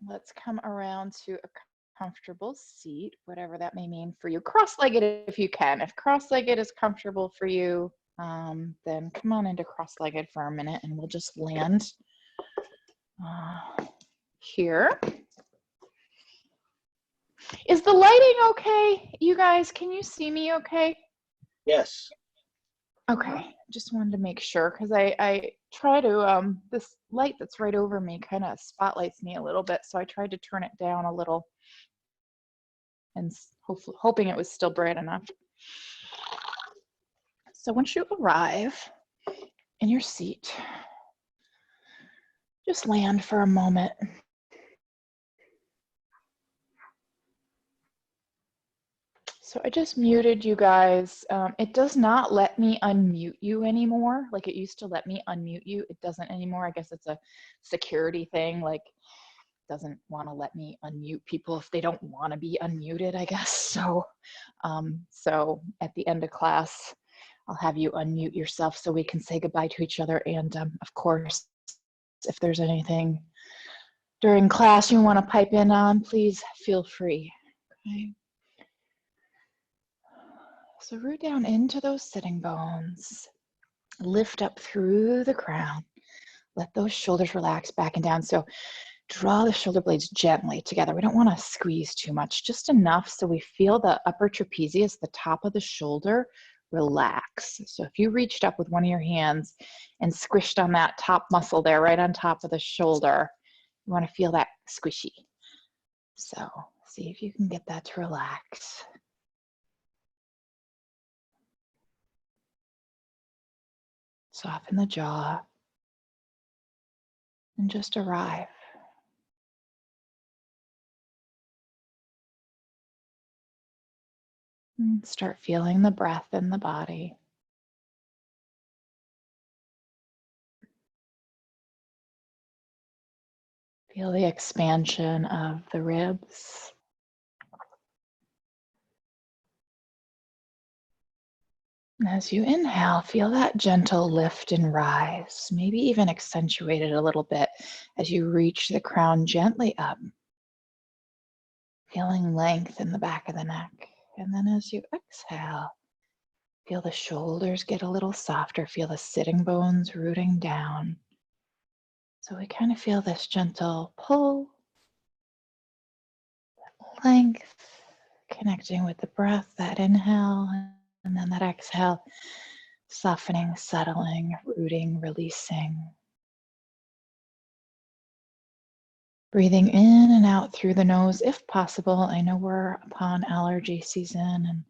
let's come around to a comfortable seat, whatever that may mean for you. Cross-legged if you can. If cross-legged is comfortable for you, then come on into cross-legged for a minute and we'll just land here. Is the lighting okay? You guys, can you see me okay? Yes. Okay, just wanted to make sure because I try to, this light that's right over me kind of spotlights me a little bit, so I tried to turn it down a little and hoping it was still bright enough. So once you arrive in your seat, just land for a moment. So I just muted you guys. It does not let me unmute you anymore. Like it used to let me unmute you. It doesn't anymore. I guess it's a security thing. Like it doesn't want to let me unmute people if they don't want to be unmuted, I guess. So, so at the end of class, I'll have you unmute yourself so we can say goodbye to each other. And of course, if there's anything during class you want to pipe in on, please feel free. Okay. So root down into those sitting bones. Lift up through the crown. Let those shoulders relax back and down. So draw the shoulder blades gently together. We don't want to squeeze too much, just enough so we feel the upper trapezius, the top of the shoulder, relax. So if you reached up with one of your hands and squished on that top muscle there, right on top of the shoulder, you want to feel that squishy. So see if you can get that to relax. Soften the jaw and just arrive. And start feeling the breath in the body. Feel the expansion of the ribs. As you inhale, feel that gentle lift and rise, maybe even accentuate it a little bit as you reach the crown gently up. Feeling length in the back of the neck. And then as you exhale, feel the shoulders get a little softer. Feel the sitting bones rooting down. So we kind of feel this gentle pull, length, connecting with the breath, that inhale, and then that exhale, softening, settling, rooting, releasing. Breathing in and out through the nose if possible. I know we're upon allergy season and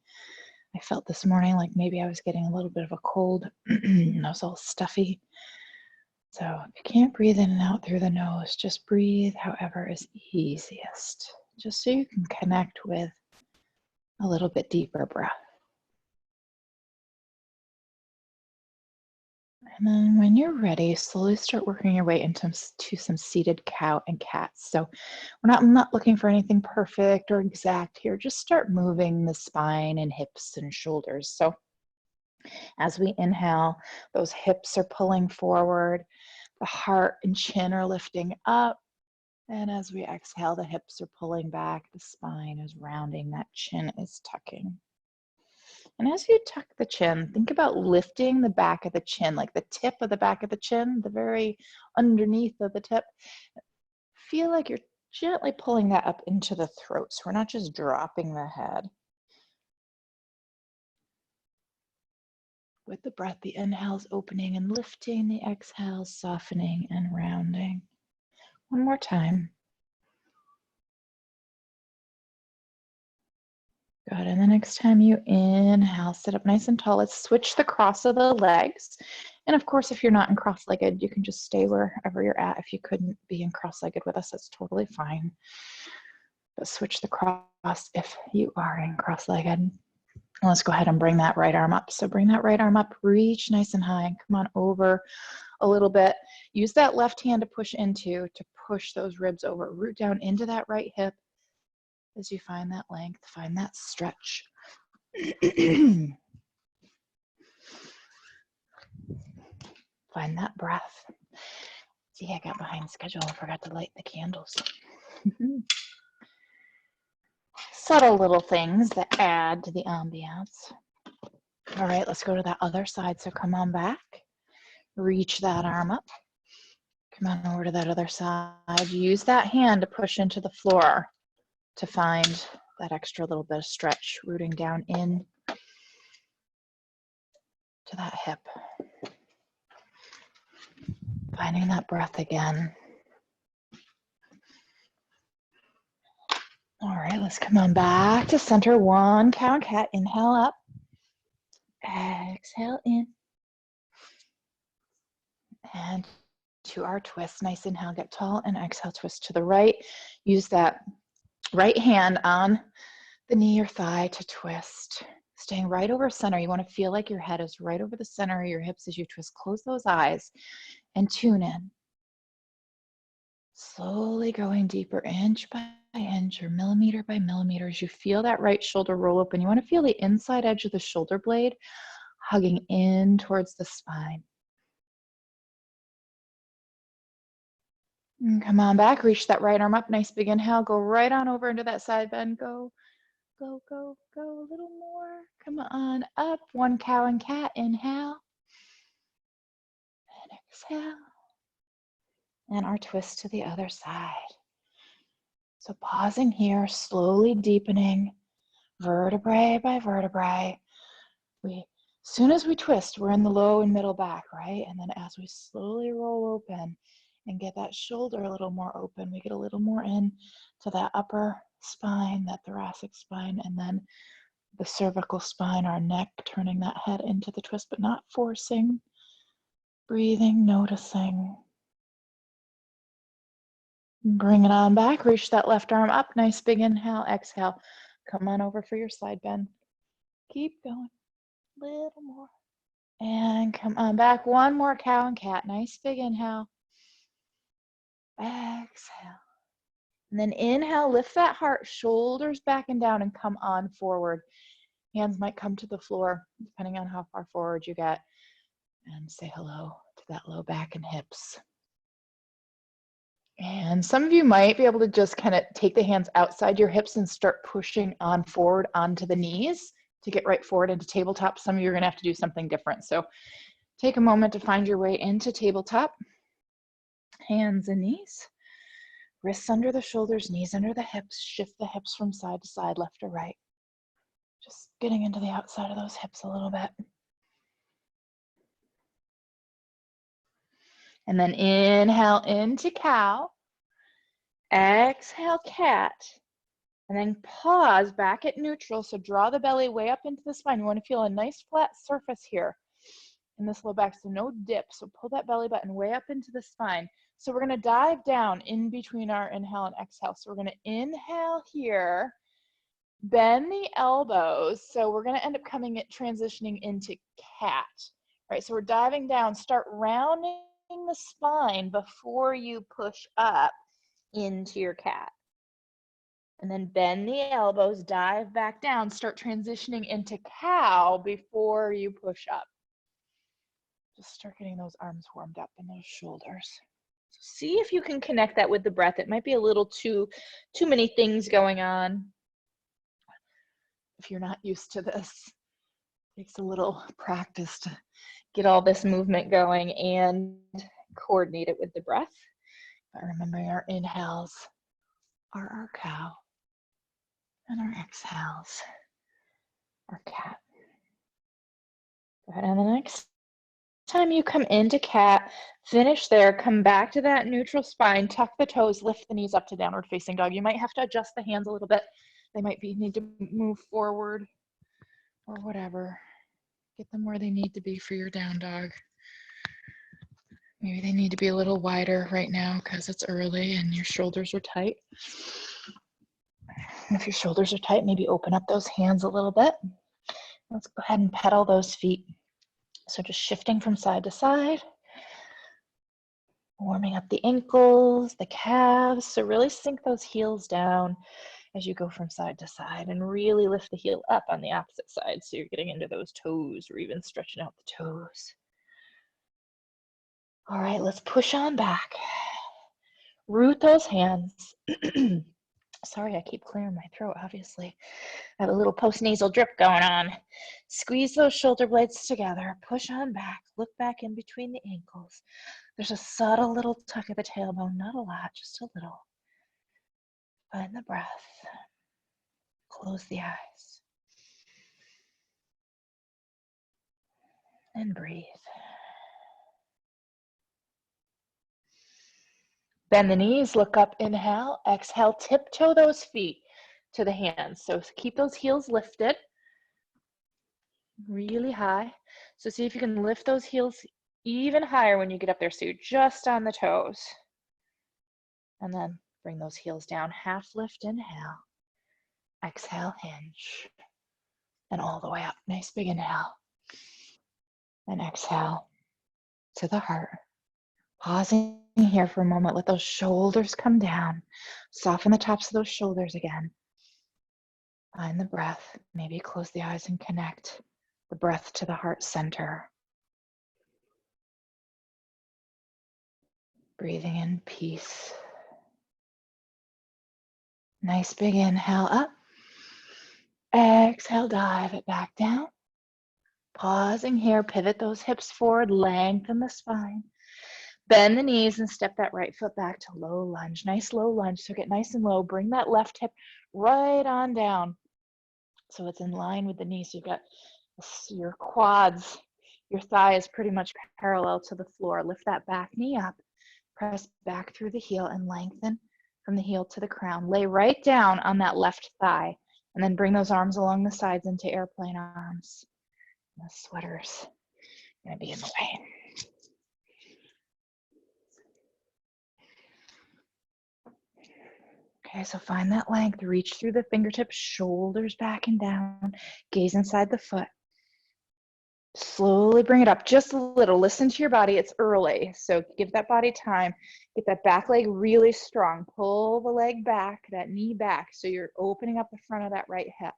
I felt this morning like maybe I was getting a little bit of a cold and I was all stuffy. So if you can't breathe in and out through the nose, just breathe however is easiest, just so you can connect with a little bit deeper breath. And then when you're ready, slowly start working your way into some seated cow and cats. So I'm not looking for anything perfect or exact here. Just start moving the spine and hips and shoulders. So as we inhale, those hips are pulling forward, the heart and chin are lifting up. And as we exhale, the hips are pulling back, the spine is rounding, that chin is tucking. And as you tuck the chin, think about lifting the back of the chin, like the tip of the back of the chin, the very underneath of the tip. Feel like you're gently pulling that up into the throat. So we're not just dropping the head. With the breath, the inhales opening and lifting, the exhales softening and rounding. One more time. Good, and the next time you inhale, sit up nice and tall. Let's switch the cross of the legs. And of course, if you're not in cross-legged, you can just stay wherever you're at. If you couldn't be in cross-legged with us, that's totally fine. But switch the cross if you are in cross-legged. Let's go ahead and bring that right arm up. So bring that right arm up, reach nice and high, and come on over a little bit. Use that left hand to push those ribs over. Root down into that right hip. As you find that length, find that stretch. Find that breath. See, I got behind schedule. I forgot to light the candles. Subtle little things that add to the ambiance. All right, let's go to that other side. So come on back, reach that arm up. Come on over to that other side. Use that hand to push into the floor to find that extra little bit of stretch, rooting down in to that hip. Finding that breath again. All right, let's come on back to center. One cow and cat. Inhale up. Exhale in. And to our twist. Nice inhale, get tall, and exhale, twist to the right. Use that right hand on the knee or thigh to twist. Staying right over center. You want to feel like your head is right over the center of your hips as you twist. Close those eyes and tune in. Slowly going deeper inch by inch or millimeter by millimeter as you feel that right shoulder roll open. You want to feel the inside edge of the shoulder blade hugging in towards the spine. And come on back, reach that right arm up. Nice big inhale. Go right on over into that side bend. Go, go, go, go. A little more. Come on up. One cow and cat. Inhale. And exhale. And our twist to the other side. So pausing here, slowly deepening vertebrae by vertebrae. As soon as we twist, we're in the low and middle back, right? And then as we slowly roll open and get that shoulder a little more open, we get a little more in to that upper spine, that thoracic spine, and then the cervical spine, our neck, turning that head into the twist, but not forcing. Breathing, noticing. Bring it on back, reach that left arm up. Nice big inhale, exhale. Come on over for your side bend. Keep going, little more. And come on back, one more cow and cat. Nice big inhale. Exhale. And then inhale, lift that heart, shoulders back and down, and come on forward. Hands might come to the floor, depending on how far forward you get. And say hello to that low back and hips. And some of you might be able to just kind of take the hands outside your hips and start pushing on forward onto the knees to get right forward into tabletop. Some of you are going to have to do something different. So take a moment to find your way into tabletop. Hands and knees. Wrists under the shoulders, knees under the hips. Shift the hips from side to side, left or right. Just getting into the outside of those hips a little bit. And then inhale into cow. Exhale, cat. And then pause back at neutral. So draw the belly way up into the spine. You want to feel a nice flat surface here in this low back. So no dip. So pull that belly button way up into the spine. So we're going to dive down in between our inhale and exhale. So we're going to inhale here, bend the elbows. So we're going to end up transitioning into cat. Right? So we're diving down. Start rounding the spine before you push up into your cat. And then bend the elbows, dive back down, start transitioning into cow before you push up. Just start getting those arms warmed up and those shoulders. So see if you can connect that with the breath. It might be a little too many things going on. If you're not used to this, it takes a little practice to get all this movement going and coordinate it with the breath. But remembering our inhales are our cow. And our exhales, our cat. Go ahead, and the next time you come into cat, finish there, come back to that neutral spine, tuck the toes, lift the knees up to downward facing dog. You might have to adjust the hands a little bit. They might need to move forward or whatever. Get them where they need to be for your down dog. Maybe they need to be a little wider right now because it's early and your shoulders are tight. If your shoulders are tight, maybe open up those hands a little bit. Let's go ahead and pedal those feet. So just shifting from side to side, warming up the ankles, the calves. So really sink those heels down as you go from side to side and really lift the heel up on the opposite side. So you're getting into those toes or even stretching out the toes. All right, let's push on back. Root those hands. Sorry, I keep clearing my throat, obviously. I have a little postnasal drip going on. Squeeze those shoulder blades together. Push on back. Look back in between the ankles. There's a subtle little tuck of the tailbone, not a lot, just a little. Find the breath. Close the eyes. And breathe. Bend the knees, look up, inhale, exhale, tiptoe those feet to the hands. So keep those heels lifted really high. So see if you can lift those heels even higher when you get up there. So you're just on the toes. And then bring those heels down, half lift, inhale, exhale, hinge, and all the way up. Nice big inhale. And exhale to the heart. Pausing here for a moment, let those shoulders come down. Soften the tops of those shoulders again. Find the breath. Maybe close the eyes and connect the breath to the heart center. Breathing in peace. Nice big inhale up. Exhale, dive it back down. Pausing here, pivot those hips forward, lengthen the spine. Bend the knees and step that right foot back to low lunge. Nice low lunge, so get nice and low. Bring that left hip right on down so it's in line with the knee. So you've got your quads, your thigh is pretty much parallel to the floor. Lift that back knee up, press back through the heel and lengthen from the heel to the crown. Lay right down on that left thigh and then bring those arms along the sides into airplane arms. The sweater's gonna be in the way. Okay, so find that length, reach through the fingertips, shoulders back and down, gaze inside the foot. Slowly bring it up just a little. Listen to your body, it's early. So give that body time. Get that back leg really strong. Pull the leg back, that knee back, so you're opening up the front of that right hip.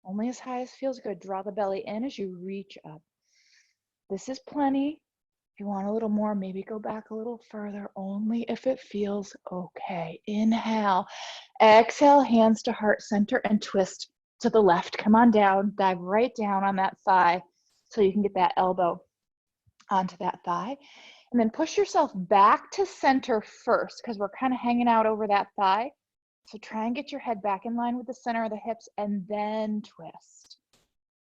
Only as high as feels good. Draw the belly in as you reach up. This is plenty. If you want a little more, maybe go back a little further, only if it feels okay. Inhale, exhale, hands to heart center and twist to the left. Come on down, dive right down on that thigh so you can get that elbow onto that thigh. And then push yourself back to center first because we're kind of hanging out over that thigh. So try and get your head back in line with the center of the hips and then twist.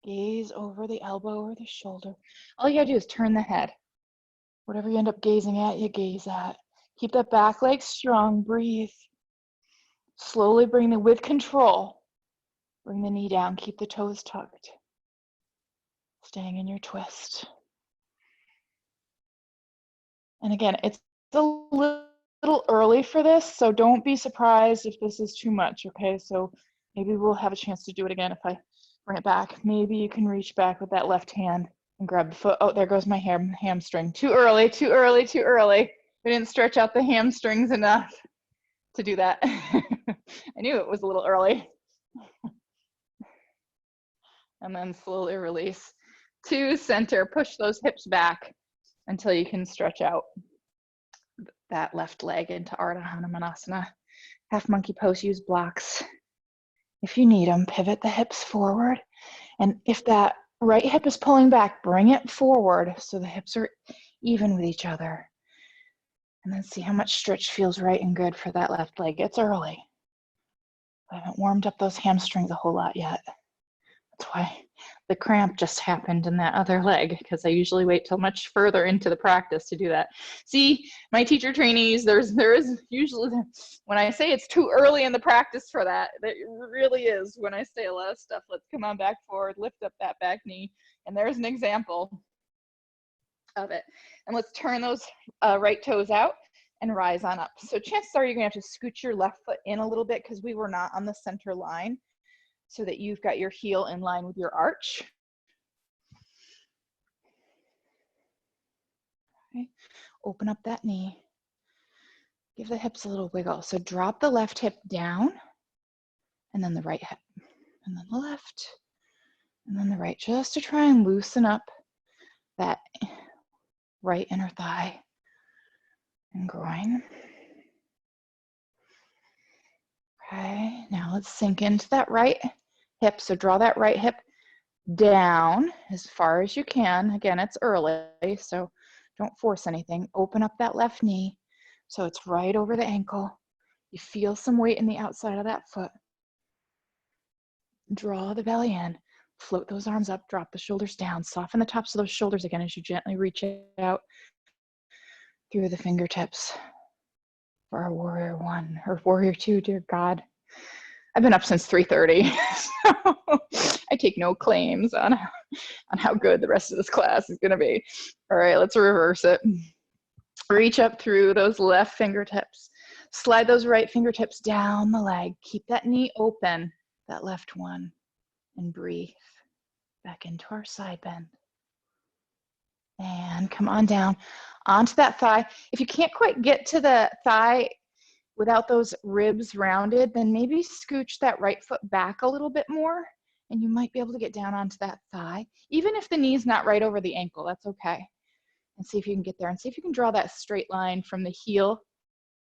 Gaze over the elbow or the shoulder. All you gotta do is turn the head. Whatever you end up gazing at, you gaze at. Keep that back leg strong, breathe. Slowly bring the, with control, bring the knee down, keep the toes tucked. Staying in your twist. And again, it's a little early for this, so don't be surprised if this is too much, okay? So maybe we'll have a chance to do it again if I bring it back. Maybe you can reach back with that left hand and grab the foot. Oh, there goes my hamstring. Too early, too early, too early. We didn't stretch out the hamstrings enough to do that. I knew it was a little early. And then slowly release to center. Push those hips back until you can stretch out that left leg into Arda, Hanumanasana. Half monkey pose, use blocks. If you need them, pivot the hips forward. And if that right hip is pulling back, bring it forward so the hips are even with each other. And then see how much stretch feels right and good for that left leg. It's early. I haven't warmed up those hamstrings a whole lot yet. That's why the cramp just happened in that other leg, because I usually wait till much further into the practice to do that. See, my teacher trainees, there is usually, when I say it's too early in the practice for that, it really is. When I say a lot of stuff, let's come on back forward, lift up that back knee, and there's an example of it. And let's turn those right toes out and rise on up. So chances are you're gonna have to scoot your left foot in a little bit because we were not on the center line, so that you've got your heel in line with your arch. Okay. Open up that knee. Give the hips a little wiggle. So drop the left hip down, and then the right hip, and then the left, and then the right, just to try and loosen up that right inner thigh and groin. Okay, now let's sink into that right hip. So draw that right hip down as far as you can. Again, it's early, so don't force anything. Open up that left knee so it's right over the ankle. You feel some weight in the outside of that foot. Draw the belly in. Float those arms up, drop the shoulders down. Soften the tops of those shoulders again as you gently reach out through the fingertips for our warrior one or warrior two, dear God. I've been up since 3:30, so I take no claims on how good the rest of this class is going to be. All right, let's reverse it. Reach up through those left fingertips. Slide those right fingertips down the leg. Keep that knee open, that left one, and breathe back into our side bend. And come on down onto that thigh. If you can't quite get to the thigh without those ribs rounded, then maybe scooch that right foot back a little bit more, and you might be able to get down onto that thigh. Even if the knee's not right over the ankle, that's okay. And see if you can get there, and see if you can draw that straight line from the heel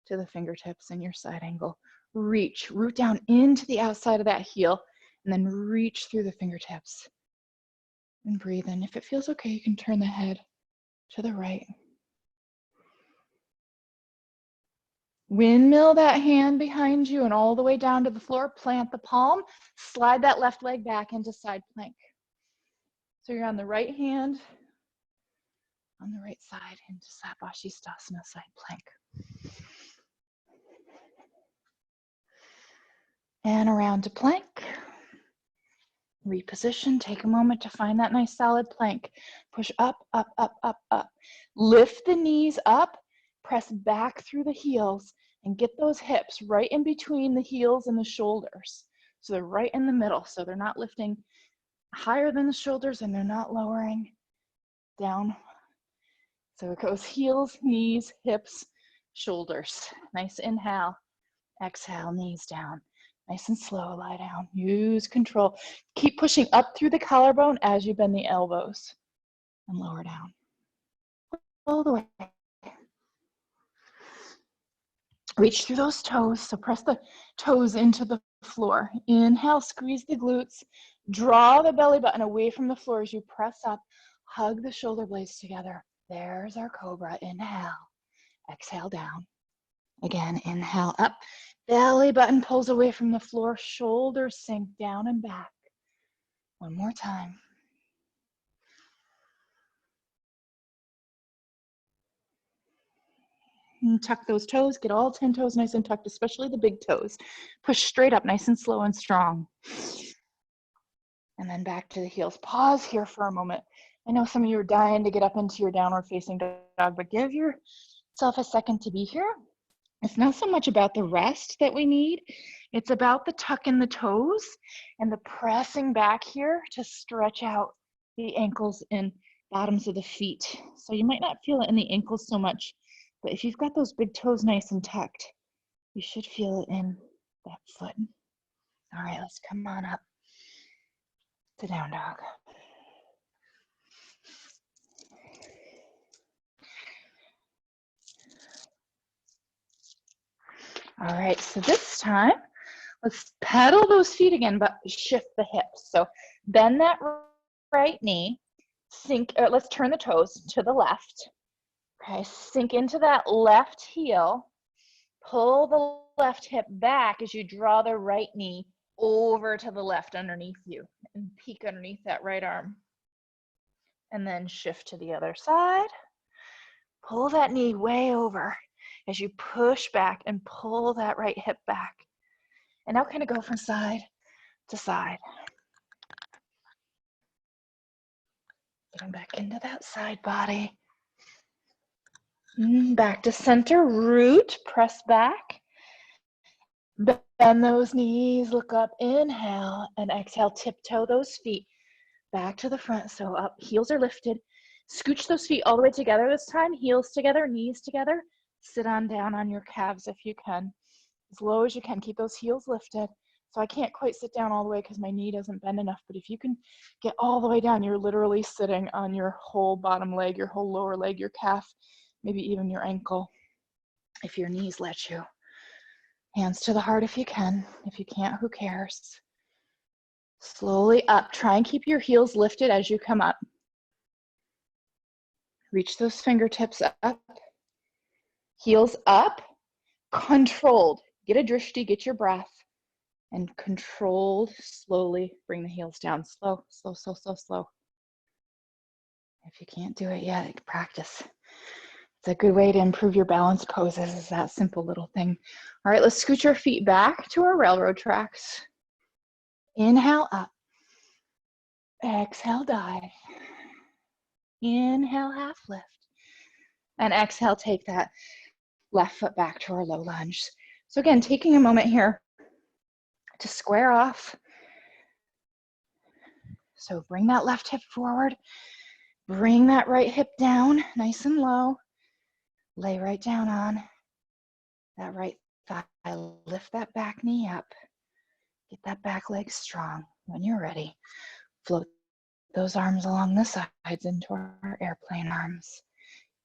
to the fingertips in your side angle. Reach, root down into the outside of that heel, and then reach through the fingertips. And breathe in. If it feels okay, you can turn the head to the right. Windmill that hand behind you and all the way down to the floor. Plant the palm. Slide that left leg back into side plank. So you're on the right hand, on the right side into Sapashistasana, side plank. And around to plank. Reposition, take a moment to find that nice solid plank. Push up, up, up, up, up. Lift the knees up, press back through the heels, and get those hips right in between the heels and the shoulders. So they're right in the middle, so they're not lifting higher than the shoulders and they're not lowering down. So it goes heels, knees, hips, shoulders. Nice inhale, exhale, knees down. Nice and slow, lie down. Use control. Keep pushing up through the collarbone as you bend the elbows and lower down. All the way. Reach through those toes, so press the toes into the floor. Inhale, squeeze the glutes. Draw the belly button away from the floor as you press up. Hug the shoulder blades together. There's our Cobra. Inhale, exhale down. Again, inhale up. Belly button pulls away from the floor. Shoulders sink down and back. One more time. And tuck those toes. Get all 10 toes nice and tucked, especially the big toes. Push straight up, nice and slow and strong. And then back to the heels. Pause here for a moment. I know some of you are dying to get up into your downward facing dog, but give yourself a second to be here. It's not so much about the rest that we need. It's about the tuck in the toes and the pressing back here to stretch out the ankles and bottoms of the feet. So you might not feel it in the ankles so much, but if you've got those big toes nice and tucked, you should feel it in that foot. All right, let's come on up to down dog. All right, so this time, let's pedal those feet again, but shift the hips. So bend that right knee, let's turn the toes to the left. Okay, sink into that left heel, pull the left hip back as you draw the right knee over to the left underneath you and peek underneath that right arm. And then shift to the other side. Pull that knee way over as you push back and pull that right hip back. And now kind of go from side to side. Getting back into that side body. Back to center, root, press back. Bend those knees, look up, inhale, and exhale, tiptoe those feet back to the front. So up, heels are lifted. Scooch those feet all the way together this time, heels together, knees together. Sit on down on your calves if you can. As low as you can, keep those heels lifted. So I can't quite sit down all the way because my knee doesn't bend enough, but if you can get all the way down, you're literally sitting on your whole bottom leg, your whole lower leg, your calf, maybe even your ankle, if your knees let you. Hands to the heart if you can. If you can't, who cares? Slowly up. Try and keep your heels lifted as you come up. Reach those fingertips up. Heels up. Controlled. Get a drishti, get your breath. And controlled, slowly bring the heels down. Slow, slow, slow, slow, slow. If you can't do it yet, practice. It's a good way to improve your balance poses, is that simple little thing. All right, let's scoot your feet back to our railroad tracks. Inhale up. Exhale, dive. Inhale, half lift. And exhale, take that left foot back to our low lunge. So again, taking a moment here to square off. So bring that left hip forward. Bring that right hip down, nice and low. Lay right down on that right thigh. Lift that back knee up. Get that back leg strong. When you're ready, float those arms along the sides into our airplane arms.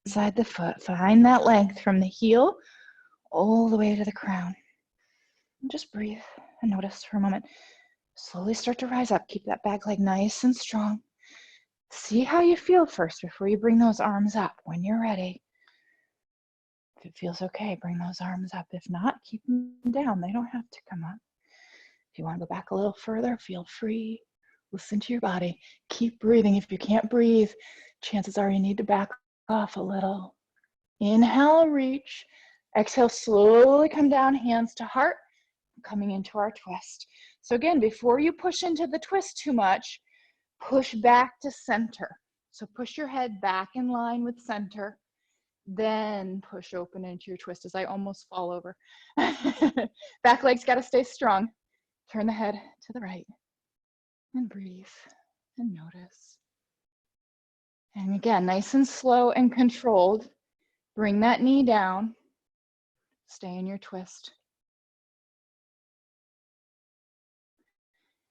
Inside the foot, find that length from the heel all the way to the crown. And just breathe and notice for a moment. Slowly start to rise up. Keep that back leg nice and strong. See how you feel first before you bring those arms up. When you're ready, if it feels okay, bring those arms up. If not, keep them down. They don't have to come up. If you want to go back a little further, feel free. Listen to your body. Keep breathing. If you can't breathe, chances are you need to back off a little. Inhale, reach. Exhale, slowly come down, hands to heart, coming into our twist. So again, before you push into the twist too much, push back to center. So push your head back in line with center, then push open into your twist as I almost fall over. Back leg's got to stay strong. Turn the head to the right and breathe and notice. And again, nice and slow and controlled. Bring that knee down. Stay in your twist.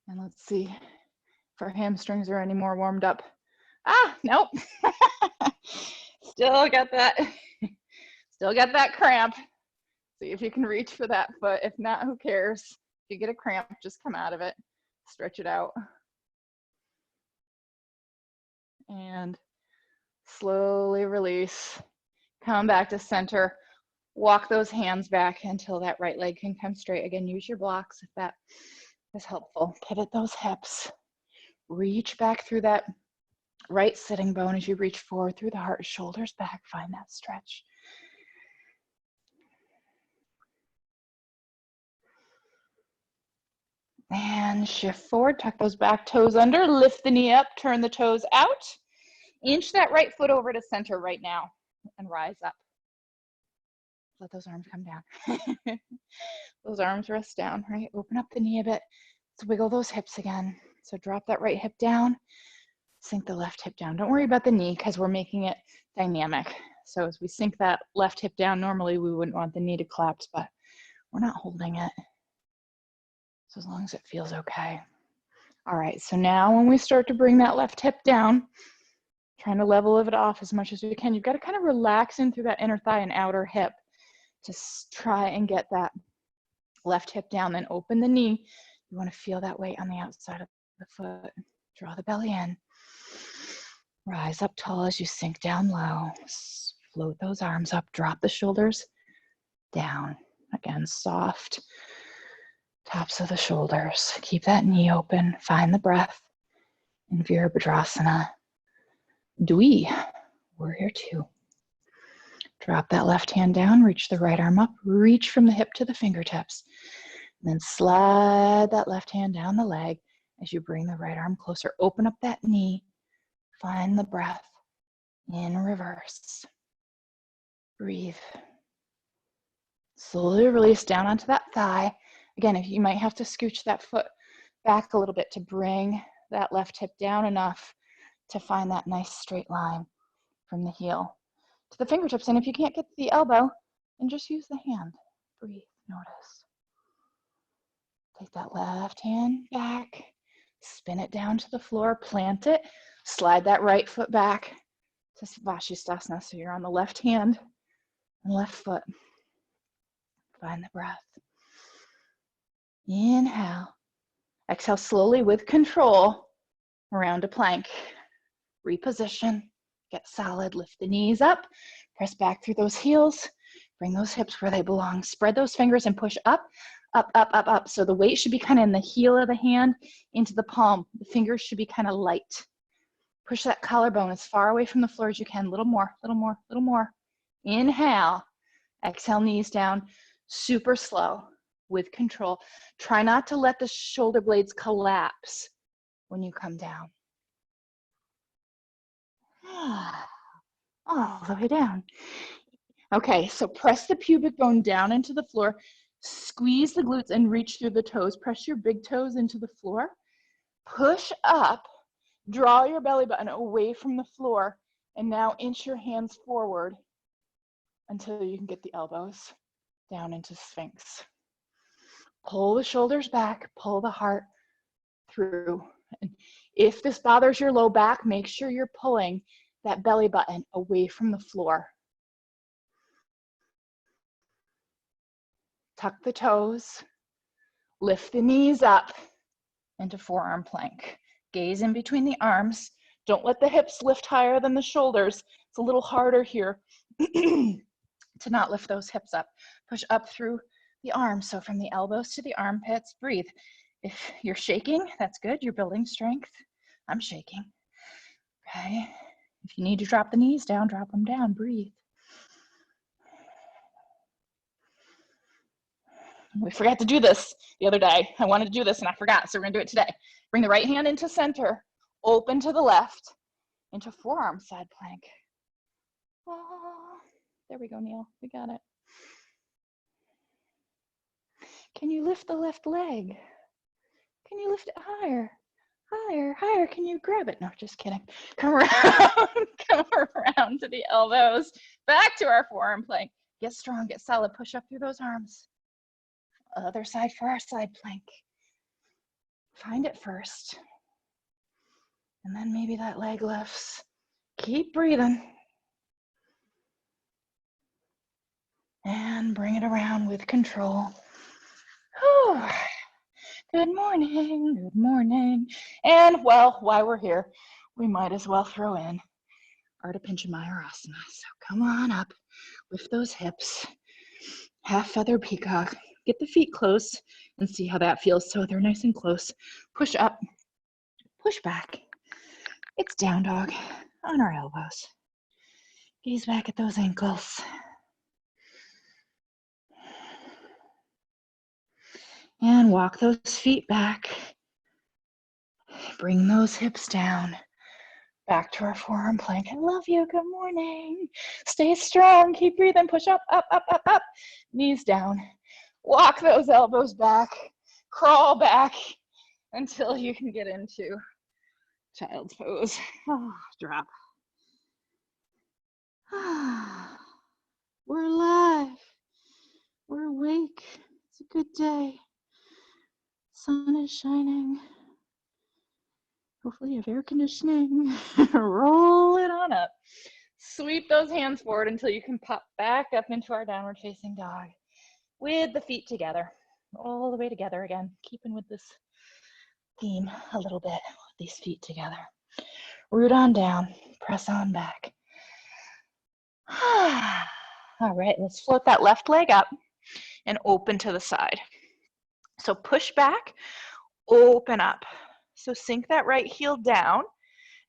And let's see if our hamstrings are any more warmed up. Ah, nope. Still got that cramp. See if you can reach for that foot. If not, who cares? If you get a cramp, just come out of it. Stretch it out. And slowly release. Come back to center. Walk those hands back until that right leg can come straight. Again, use your blocks if that is helpful. Pivot those hips. Reach back through that right sitting bone as you reach forward through the heart, shoulders back. Find that stretch. And shift forward, tuck those back toes under, lift the knee up, turn the toes out. Inch that right foot over to center right now and rise up. Let those arms come down. Those arms rest down, right? Open up the knee a bit. Let's wiggle those hips again. So drop that right hip down, sink the left hip down. Don't worry about the knee because we're making it dynamic. So as we sink that left hip down, normally we wouldn't want the knee to collapse, but we're not holding it. So as long as it feels okay. All right, so now when we start to bring that left hip down, trying to level it off as much as we can, you've got to kind of relax in through that inner thigh and outer hip to try and get that left hip down, then open the knee. You want to feel that weight on the outside of the foot. Draw the belly in. Rise up tall as you sink down low. Float those arms up. Drop the shoulders down. Again, soft tops of the shoulders. Keep that knee open. Find the breath in Virasana. Dui, warrior two. Drop that left hand down. Reach the right arm up. Reach from the hip to the fingertips. And then slide that left hand down the leg as you bring the right arm closer. Open up that knee. Find the breath in reverse. Breathe. Slowly release down onto that thigh. Again, if you might have to scooch that foot back a little bit to bring that left hip down enough to find that nice straight line from the heel to the fingertips. And if you can't get to the elbow, then just use the hand. Breathe, notice. Take that left hand back, spin it down to the floor, plant it, slide that right foot back to Sapashistasana. So you're on the left hand and left foot. Find the breath. Inhale. Exhale slowly with control around a plank. Reposition. Get solid. Lift the knees up. Press back through those heels. Bring those hips where they belong. Spread those fingers and push up, up, up, up, up. So the weight should be kind of in the heel of the hand into the palm. The fingers should be kind of light. Push that collarbone as far away from the floor as you can. Little more, little more, little more. Inhale. Exhale, knees down. Super slow with control. Try not to let the shoulder blades collapse when you come down. All the way down. Okay, so press the pubic bone down into the floor. Squeeze the glutes and reach through the toes. Press your big toes into the floor. Push up. Draw your belly button away from the floor. And now inch your hands forward until you can get the elbows down into Sphinx. Pull the shoulders back. Pull the heart through. And if this bothers your low back, make sure you're pulling that belly button away from the floor. Tuck the toes, lift the knees up into forearm plank. Gaze in between the arms. Don't let the hips lift higher than the shoulders. It's a little harder here to not lift those hips up. Push up through the arms. So from the elbows to the armpits, breathe. If you're shaking, that's good. You're building strength. I'm shaking. Okay. If you need to drop the knees down, drop them down. Breathe. We forgot to do this the other day. I wanted to do this and I forgot, so we're gonna do it today. Bring the right hand into center, open to the left, into forearm side plank. Oh, there we go, Neil, we got it. Can you lift the left leg? Can you lift it higher? Higher, higher, can you grab it? No, just kidding. Come around, come around to the elbows, back to our forearm plank. Get strong, get solid, push up through those arms. Other side for our side plank. Find it first. And then maybe that leg lifts. Keep breathing. And bring it around with control. Whew. Good morning, good morning. And well, while we're here, we might as well throw in Arda Virasana. So come on up, lift those hips, half feather peacock. Get the feet close and see how that feels. So they're nice and close. Push up, push back. It's down dog on our elbows. Gaze back at those ankles. And walk those feet back. Bring those hips down. Back to our forearm plank. I love you. Good morning. Stay strong. Keep breathing. Push up, up, up, up, up. Knees down. Walk those elbows back, crawl back until you can get into child's pose. Oh, drop. We're alive. We're awake. It's a good day. Sun is shining. Hopefully you have air conditioning. Roll it on up. Sweep those hands forward until you can pop back up into our downward facing dog. With the feet together, all the way together again, keeping with this theme a little bit, these feet together. Root on down, press on back. All right, let's float that left leg up and open to the side. So push back, open up. So sink that right heel down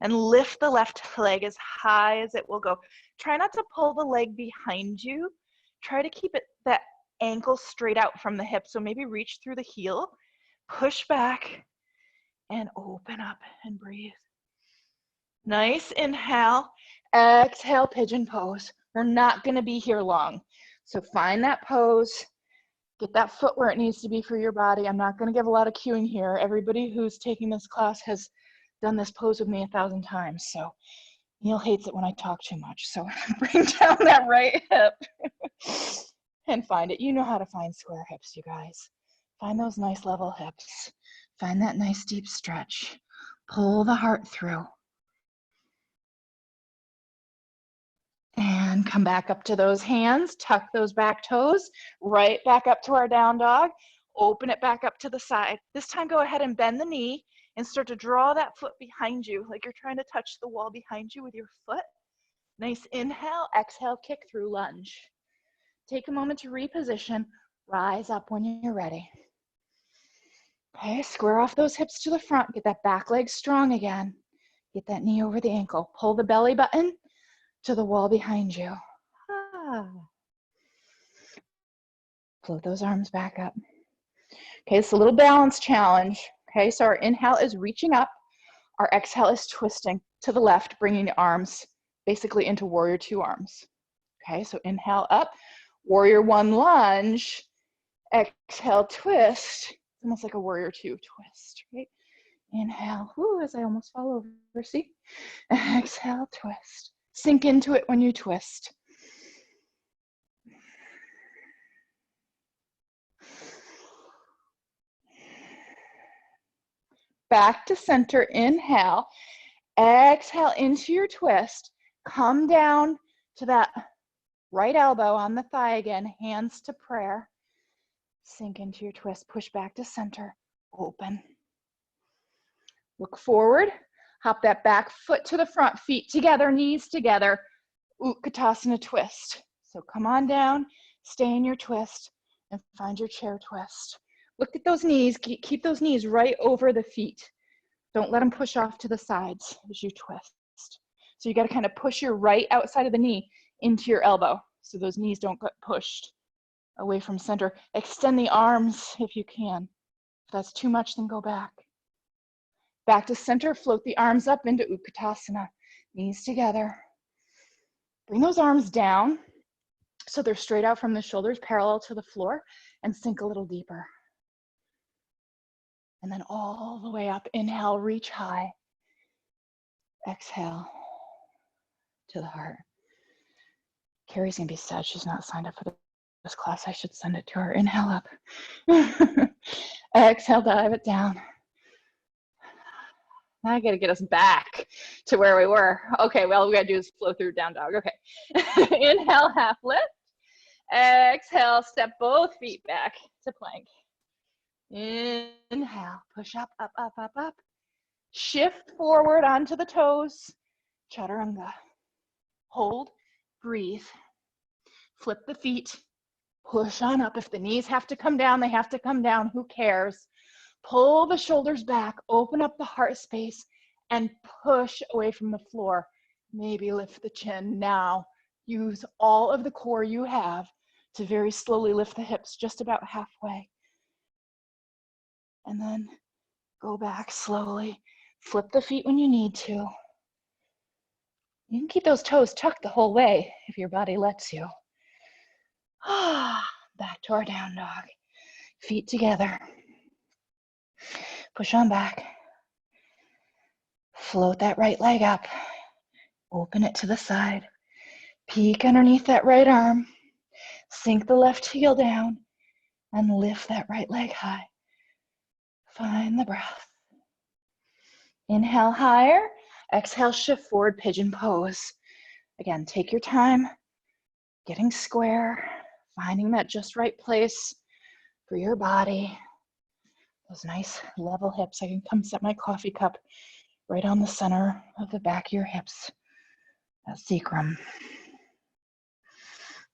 and lift the left leg as high as it will go. Try not to pull the leg behind you. Try to keep it that ankle straight out from the hip. So maybe reach through the heel, push back, and open up and breathe. Nice inhale, exhale, pigeon pose. We're not gonna be here long. So find that pose, get that foot where it needs to be for your body. I'm not gonna give a lot of cueing here. Everybody who's taking this class has done this pose with me 1,000 times. So Neil hates it when I talk too much. So bring down that right hip. And find it. You know how to find square hips, you guys. Find those nice level hips. Find that nice deep stretch. Pull the heart through. And come back up to those hands. Tuck those back toes. Right back up to our down dog. Open it back up to the side. This time, go ahead and bend the knee and start to draw that foot behind you, like you're trying to touch the wall behind you with your foot. Nice inhale, exhale, kick through lunge. Take a moment to reposition. Rise up when you're ready. Okay, square off those hips to the front. Get that back leg strong again. Get that knee over the ankle. Pull the belly button to the wall behind you. Float those arms back up. Okay, it's a little balance challenge. Okay, so our inhale is reaching up. Our exhale is twisting to the left, bringing the arms basically into warrior two arms. Okay, so inhale up, warrior one lunge, exhale twist. It's almost like a warrior two twist, right? Inhale, whoo, as I almost fall over, see? Exhale, twist. Sink into it when you twist. Back to center, inhale. Exhale into your twist. Come down to that right elbow on the thigh again, hands to prayer. Sink into your twist, push back to center, open. Look forward, hop that back foot to the front, feet together, knees together, Utkatasana twist. So come on down, stay in your twist, and find your chair twist. Look at those knees, keep those knees right over the feet. Don't let them push off to the sides as you twist. So you got to kind of push your right outside of the knee into your elbow so those knees don't get pushed away from center. Extend the arms if you can. If that's too much, then go back. Back to center, float the arms up into Utkatasana. Knees together. Bring those arms down so they're straight out from the shoulders, parallel to the floor, and sink a little deeper. And then all the way up, inhale, reach high. Exhale to the heart. Carrie's gonna be sad she's not signed up for this class. I should send it to her. Inhale up. Exhale, dive it down. Now I gotta get us back to where we were. Okay, well, all we gotta do is flow through down dog. Okay. Inhale, half lift. Exhale, step both feet back to plank. Inhale, push up, up, up, up, up. Shift forward onto the toes. Chaturanga. Hold, breathe. Flip the feet. Push on up. If the knees have to come down, they have to come down. Who cares? Pull the shoulders back. Open up the heart space and push away from the floor. Maybe lift the chin. Now, use all of the core you have to very slowly lift the hips just about halfway. And then go back slowly. Flip the feet when you need to. You can keep those toes tucked the whole way if your body lets you. Back to our down dog. Feet together. Push on back. Float that right leg up. Open it to the side. Peek underneath that right arm. Sink the left heel down and lift that right leg high. Find the breath. Inhale higher. Exhale, shift forward, pigeon pose. Again, take your time, getting square, finding that just right place for your body. Those nice level hips. I can come set my coffee cup right on the center of the back of your hips, that sacrum.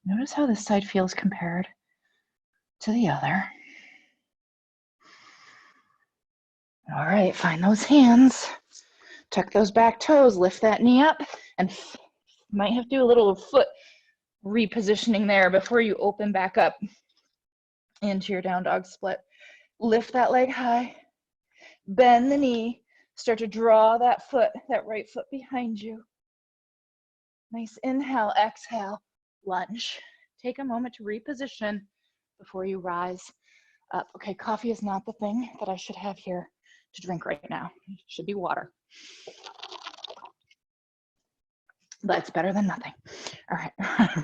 Notice how this side feels compared to the other. All right, find those hands. Tuck those back toes, lift that knee up, and might have to do a little foot repositioning there before you open back up into your down dog split. Lift that leg high, bend the knee, start to draw that foot, that right foot behind you. Nice inhale, exhale, lunge. Take a moment to reposition before you rise up. Okay, coffee is not the thing that I should have here to drink right now. It should be water. But it's better than nothing. All right,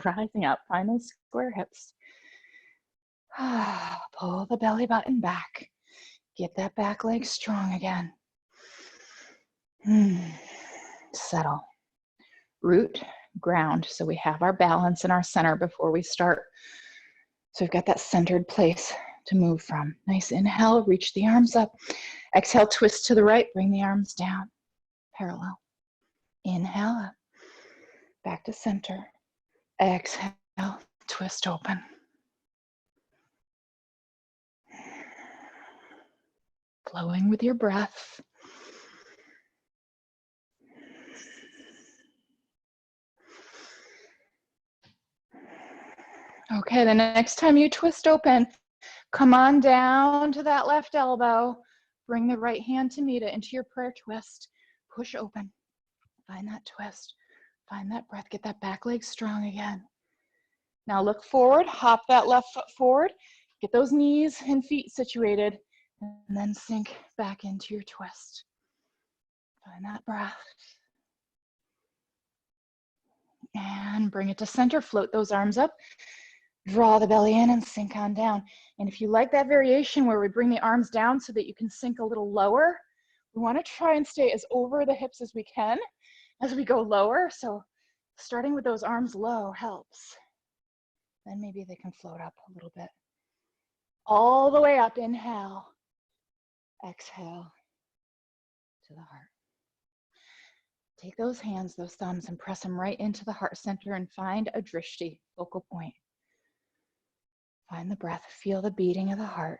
rising up, find those square hips. Pull the belly button back. Get that back leg strong again. Settle. Root, ground. So we have our balance in our center before we start. So we've got that centered place to move from. Nice inhale, reach the arms up. Exhale, twist to the right, bring the arms down, parallel. Inhale up, back to center. Exhale, twist open. Flowing with your breath. Okay, the next time you twist open, come on down to that left elbow. Bring the right hand to meet it into your prayer twist. Push open. Find that twist. Find that breath. Get that back leg strong again. Now look forward. Hop that left foot forward. Get those knees and feet situated. And then sink back into your twist. Find that breath. And bring it to center. Float those arms up. Draw the belly in and sink on down. And if you like that variation where we bring the arms down so that you can sink a little lower, we want to try and stay as over the hips as we can as we go lower. So starting with those arms low helps. Then maybe they can float up a little bit. All the way up, inhale. Exhale to the heart. Take those hands, those thumbs, and press them right into the heart center and find a drishti, focal point. Find the breath, feel the beating of the heart.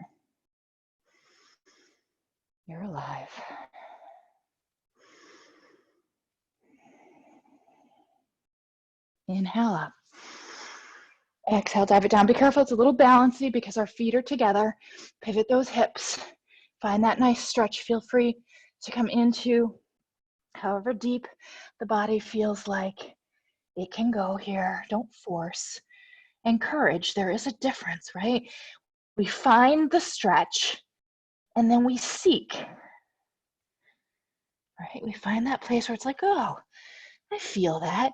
You're alive. Inhale up. Exhale, dive it down. Be careful, it's a little bouncy because our feet are together. Pivot those hips. Find that nice stretch. Feel free to come into however deep the body feels like it can go here. Don't force. Encourage. There is a difference, right? We find the stretch and then we seek. Right? We find that place where it's like, oh, I feel that.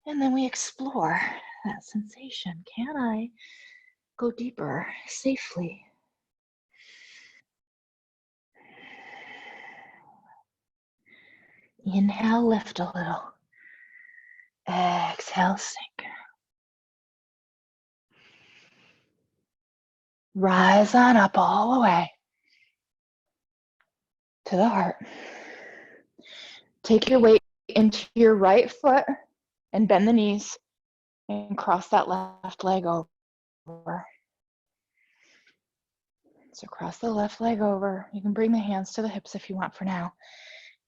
And then we explore that sensation. Can I go deeper safely? Inhale, lift a little. Exhale, sink. Rise on up all the way to the heart. Take your weight into your right foot and bend the knees and cross that left leg over. So cross the left leg over. You can bring the hands to the hips if you want for now.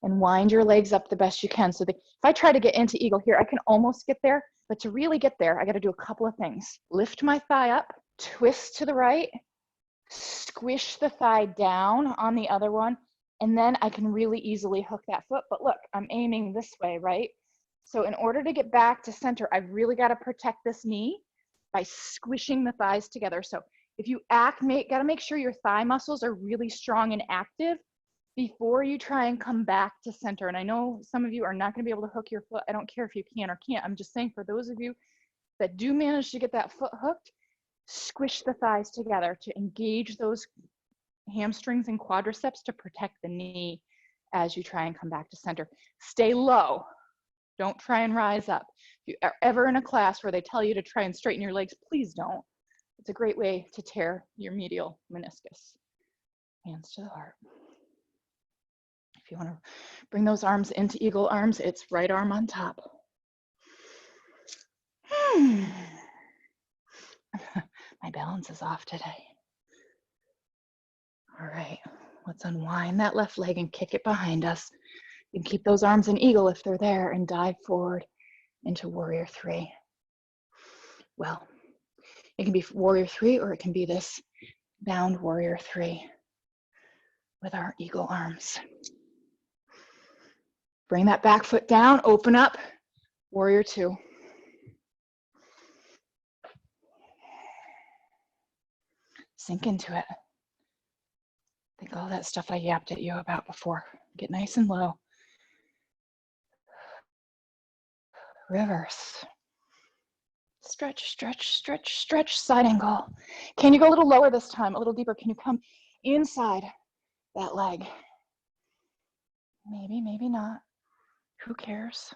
And wind your legs up the best you can. So if I try to get into eagle here, I can almost get there. But to really get there, I got to do a couple of things. Lift my thigh up, twist to the right, squish the thigh down on the other one, and then I can really easily hook that foot. But look, I'm aiming this way, right? So in order to get back to center, I've really got to protect this knee by squishing the thighs together. So if you got to make sure your thigh muscles are really strong and active before you try and come back to center. And I know some of you are not going to be able to hook your foot. I don't care if you can or can't. I'm just saying for those of you that do manage to get that foot hooked, squish the thighs together to engage those hamstrings and quadriceps to protect the knee as you try and come back to center. Stay low. Don't try and rise up. If you are ever in a class where they tell you to try and straighten your legs, please don't. It's a great way to tear your medial meniscus. Hands to the heart. If you want to bring those arms into eagle arms, it's right arm on top. My balance is off today. All right, let's unwind that left leg and kick it behind us. You can keep those arms in eagle if they're there and dive forward into warrior three. Well, it can be warrior three or it can be this bound warrior three with our eagle arms. Bring that back foot down, open up, warrior two. Sink into it. Think all that stuff I yapped at you about before. Get nice and low. Reverse. Stretch, stretch, stretch, stretch, side angle. Can you go a little lower this time, a little deeper? Can you come inside that leg? Maybe, maybe not. Who cares?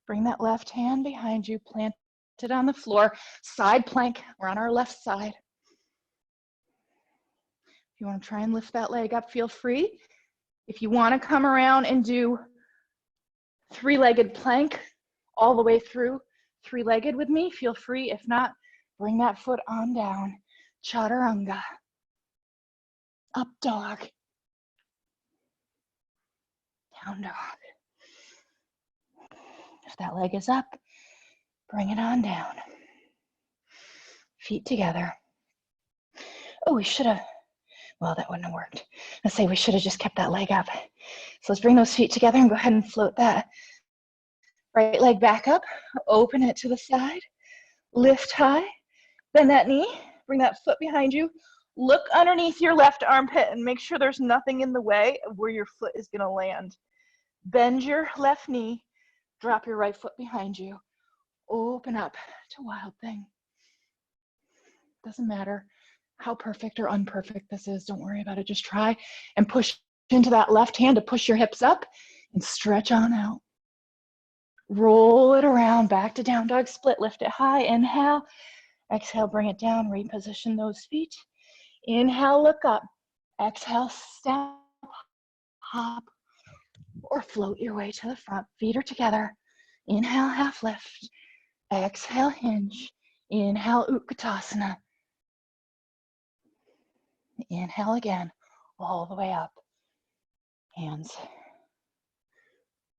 Bring that left hand behind you, plant it on the floor. Side plank, we're on our left side. If you want to try and lift that leg up, feel free. If you want to come around and do three-legged plank all the way through three-legged with me, feel free. If not, bring that foot on down. Chaturanga. Up dog. Down dog. If that leg is up, bring it on down. Feet together. Oh, we should have, well, that wouldn't have worked. Let's say we should have just kept that leg up. So let's bring those feet together and go ahead and float that right leg back up. Open it to the side. Lift high. Bend that knee. Bring that foot behind you. Look underneath your left armpit and make sure there's nothing in the way of where your foot is going to land. Bend your left knee. Drop your right foot behind you. Open up to Wild Thing. Doesn't matter how perfect or imperfect this is. Don't worry about it. Just try and push into that left hand to push your hips up and stretch on out. Roll it around back to down dog split. Lift it high. Inhale. Exhale, bring it down. Reposition those feet. Inhale, look up. Exhale, step, hop, or float your way to the front. Feet are together. Inhale, half lift. Exhale, hinge. Inhale, Utkatasana. Inhale again, all the way up. Hands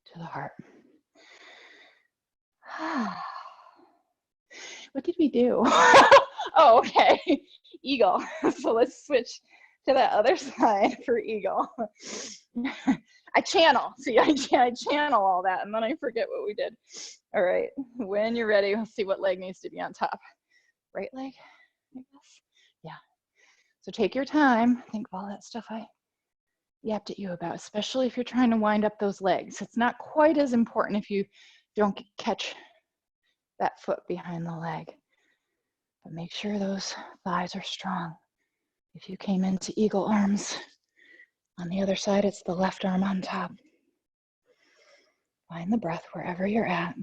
to the heart. What did we do? Oh, okay. Eagle. So let's switch to that other side for eagle. I channel. See, I channel all that, and then I forget what we did. All right. When you're ready, let's see what leg needs to be on top. Right leg, I guess. Yeah. So take your time. Think of all that stuff I yapped at you about, especially if you're trying to wind up those legs. It's not quite as important if you don't catch that foot behind the leg. But make sure those thighs are strong. If you came into eagle arms, on the other side, it's the left arm on top. Find the breath wherever you're at.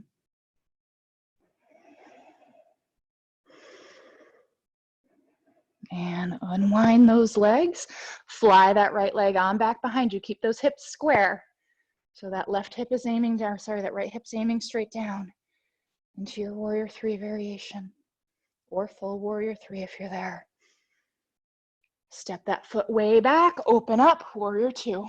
And unwind those legs. Fly that right leg on back behind you. Keep those hips square. So that left hip is aiming down, that right hip's aiming straight down into your warrior three variation or full warrior three if you're there. Step that foot way back, open up, warrior two.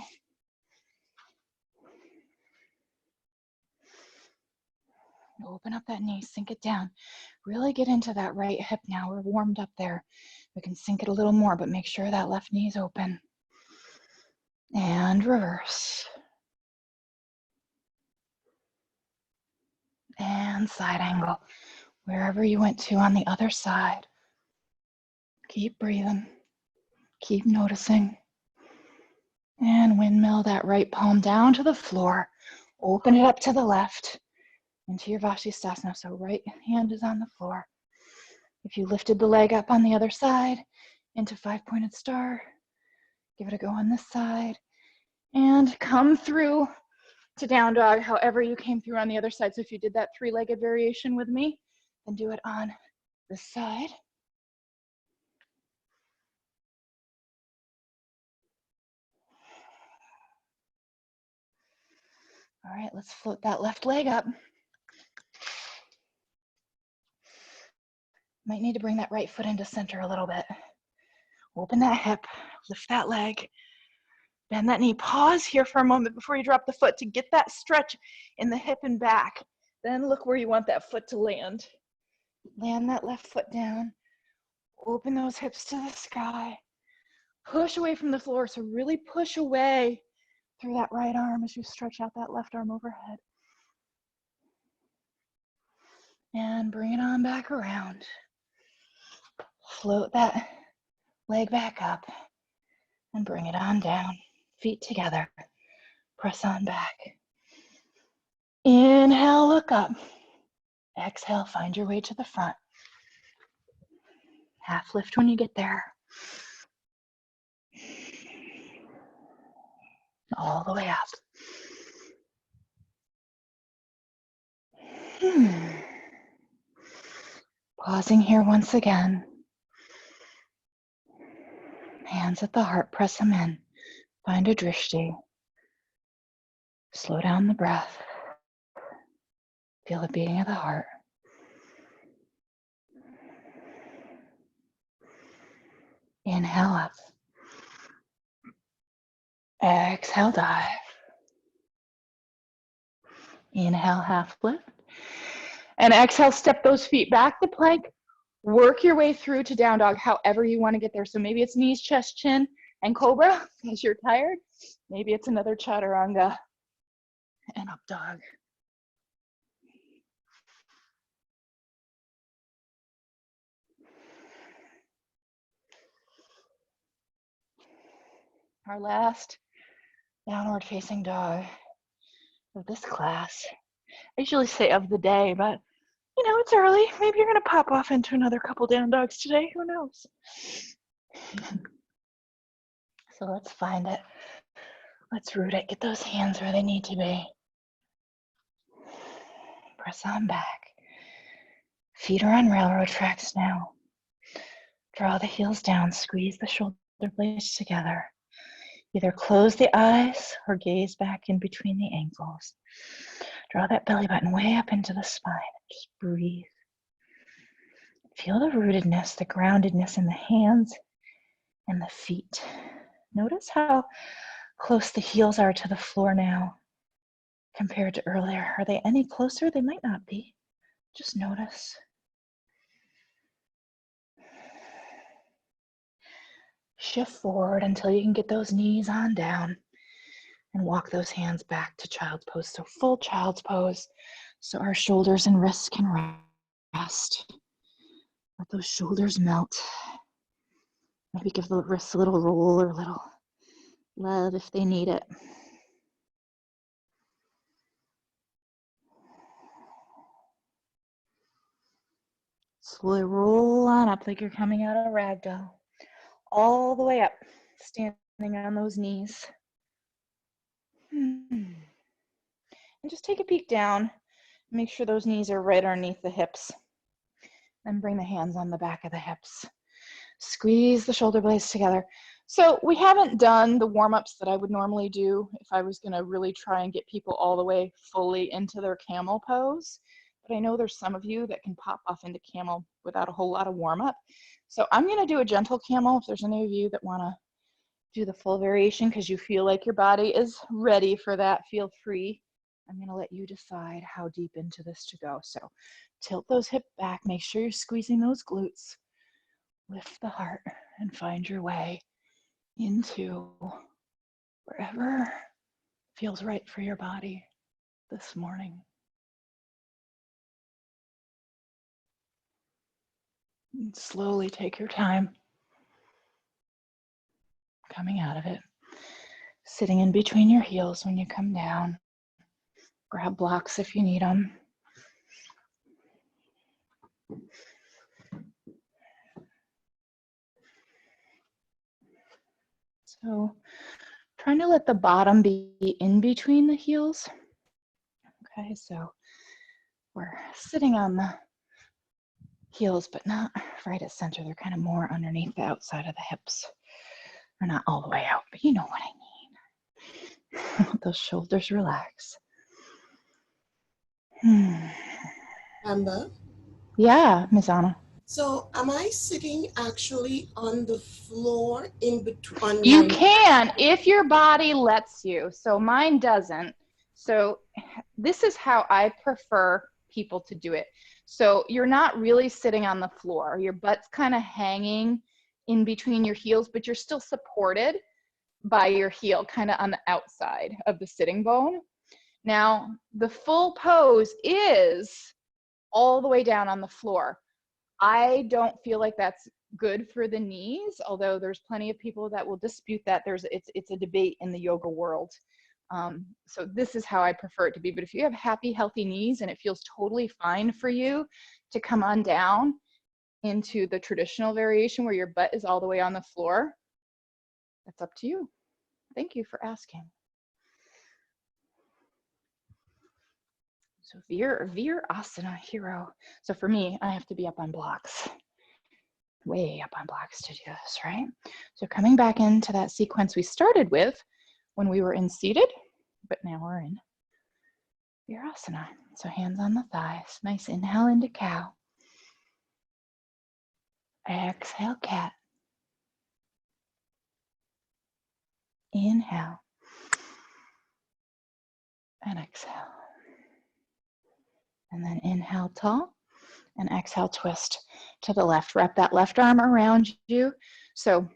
Open up that knee, sink it down. Really get into that right hip now. We're warmed up there. We can sink it a little more, but make sure that left knee is open. And reverse. And side angle. Wherever you went to on the other side. Keep breathing. Keep noticing. And windmill that right palm down to the floor. Open it up to the left into your Sapashistasana. So right hand is on the floor. If you lifted the leg up on the other side into five-pointed star, give it a go on this side. And come through to down dog however you came through on the other side. So if you did that three-legged variation with me, then do it on this side. All right, let's float that left leg up. Might need to bring that right foot into center a little bit. Open that hip, lift that leg, bend that knee. Pause here for a moment before you drop the foot to get that stretch in the hip and back. Then look where you want that foot to land. Land that left foot down. Open those hips to the sky. Push away from the floor. So really push away through that right arm as you stretch out that left arm overhead. And bring it on back around. Float that leg back up and bring it on down. Feet together. Press on back. Inhale, look up. Exhale, find your way to the front. Half lift when you get there. All the way up. Pausing here once again. Hands at the heart, press them in. Find a drishti. Slow down the breath. Feel the beating of the heart. Inhale up. Exhale, dive. Inhale, half lift. And exhale, step those feet back to plank. Work your way through to down dog, however you want to get there. So maybe it's knees, chest, chin, and cobra because you're tired. Maybe it's another chaturanga and up dog. Our last downward facing dog of this class. I usually say of the day, but you know, it's early. Maybe you're going to pop off into another couple down dogs today. Who knows? So let's find it. Let's root it. Get those hands where they need to be. Press on back. Feet are on railroad tracks now. Draw the heels down. Squeeze the shoulder blades together. Either close the eyes or gaze back in between the ankles. Draw that belly button way up into the spine. Just breathe. Feel the rootedness, the groundedness in the hands and the feet. Notice how close the heels are to the floor now compared to earlier. Are they any closer? They might not be. Just notice. Shift forward until you can get those knees on down and walk those hands back to child's pose. So full child's pose. So our shoulders and wrists can rest. Let those shoulders melt. Maybe give the wrists a little roll or a little love if they need it. Slowly roll on up like you're coming out of ragdoll. All the way up, standing on those knees. And just take a peek down. Make sure those knees are right underneath the hips. Then bring the hands on the back of the hips. Squeeze the shoulder blades together. So we haven't done the warm-ups that I would normally do if I was going to really try and get people all the way fully into their camel pose. But I know there's some of you that can pop off into camel without a whole lot of warm-up. So I'm going to do a gentle camel. If there's any of you that want to do the full variation because you feel like your body is ready for that, feel free. I'm going to let you decide how deep into this to go. So tilt those hips back. Make sure you're squeezing those glutes. Lift the heart and find your way into wherever feels right for your body this morning. And slowly take your time coming out of it. Sitting in between your heels when you come down. Grab blocks if you need them. So trying to let the bottom be in between the heels. Okay, so we're sitting on the heels, but not right at center. They're kind of more underneath the outside of the hips. They're not all the way out, but you know what I mean. Let those shoulders relax. Amber? Yeah, Ms. Anna. So am I sitting actually on the floor in between You my... can if your body lets you. So mine doesn't. So this is how I prefer people to do it. So you're not really sitting on the floor. Your butt's kind of hanging in between your heels, but you're still supported by your heel kind of on the outside of the sitting bone. Now, the full pose is all the way down on the floor. I don't feel like that's good for the knees, although there's plenty of people that will dispute that. It's a debate in the yoga world. So this is how I prefer it to be. But if you have happy, healthy knees and it feels totally fine for you to come on down into the traditional variation where your butt is all the way on the floor, that's up to you. Thank you for asking. So Virasana, hero. So for me, I have to be up on blocks. way up on blocks to do this, right? So coming back into that sequence we started with when we were in seated, but now we're in Virasana. So hands on the thighs, nice inhale into cow. Exhale, cat. Inhale. And exhale. And then inhale, tall. And exhale, twist to the left. Wrap that left arm around you. So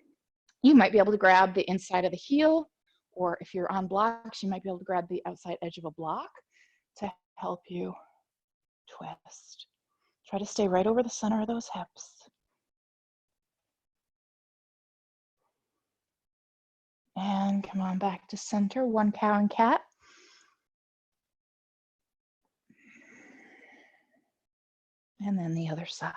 you might be able to grab the inside of the heel, or if you're on blocks, you might be able to grab the outside edge of a block to help you twist. Try to stay right over the center of those hips. And come on back to center, one cow and cat. And then the other side.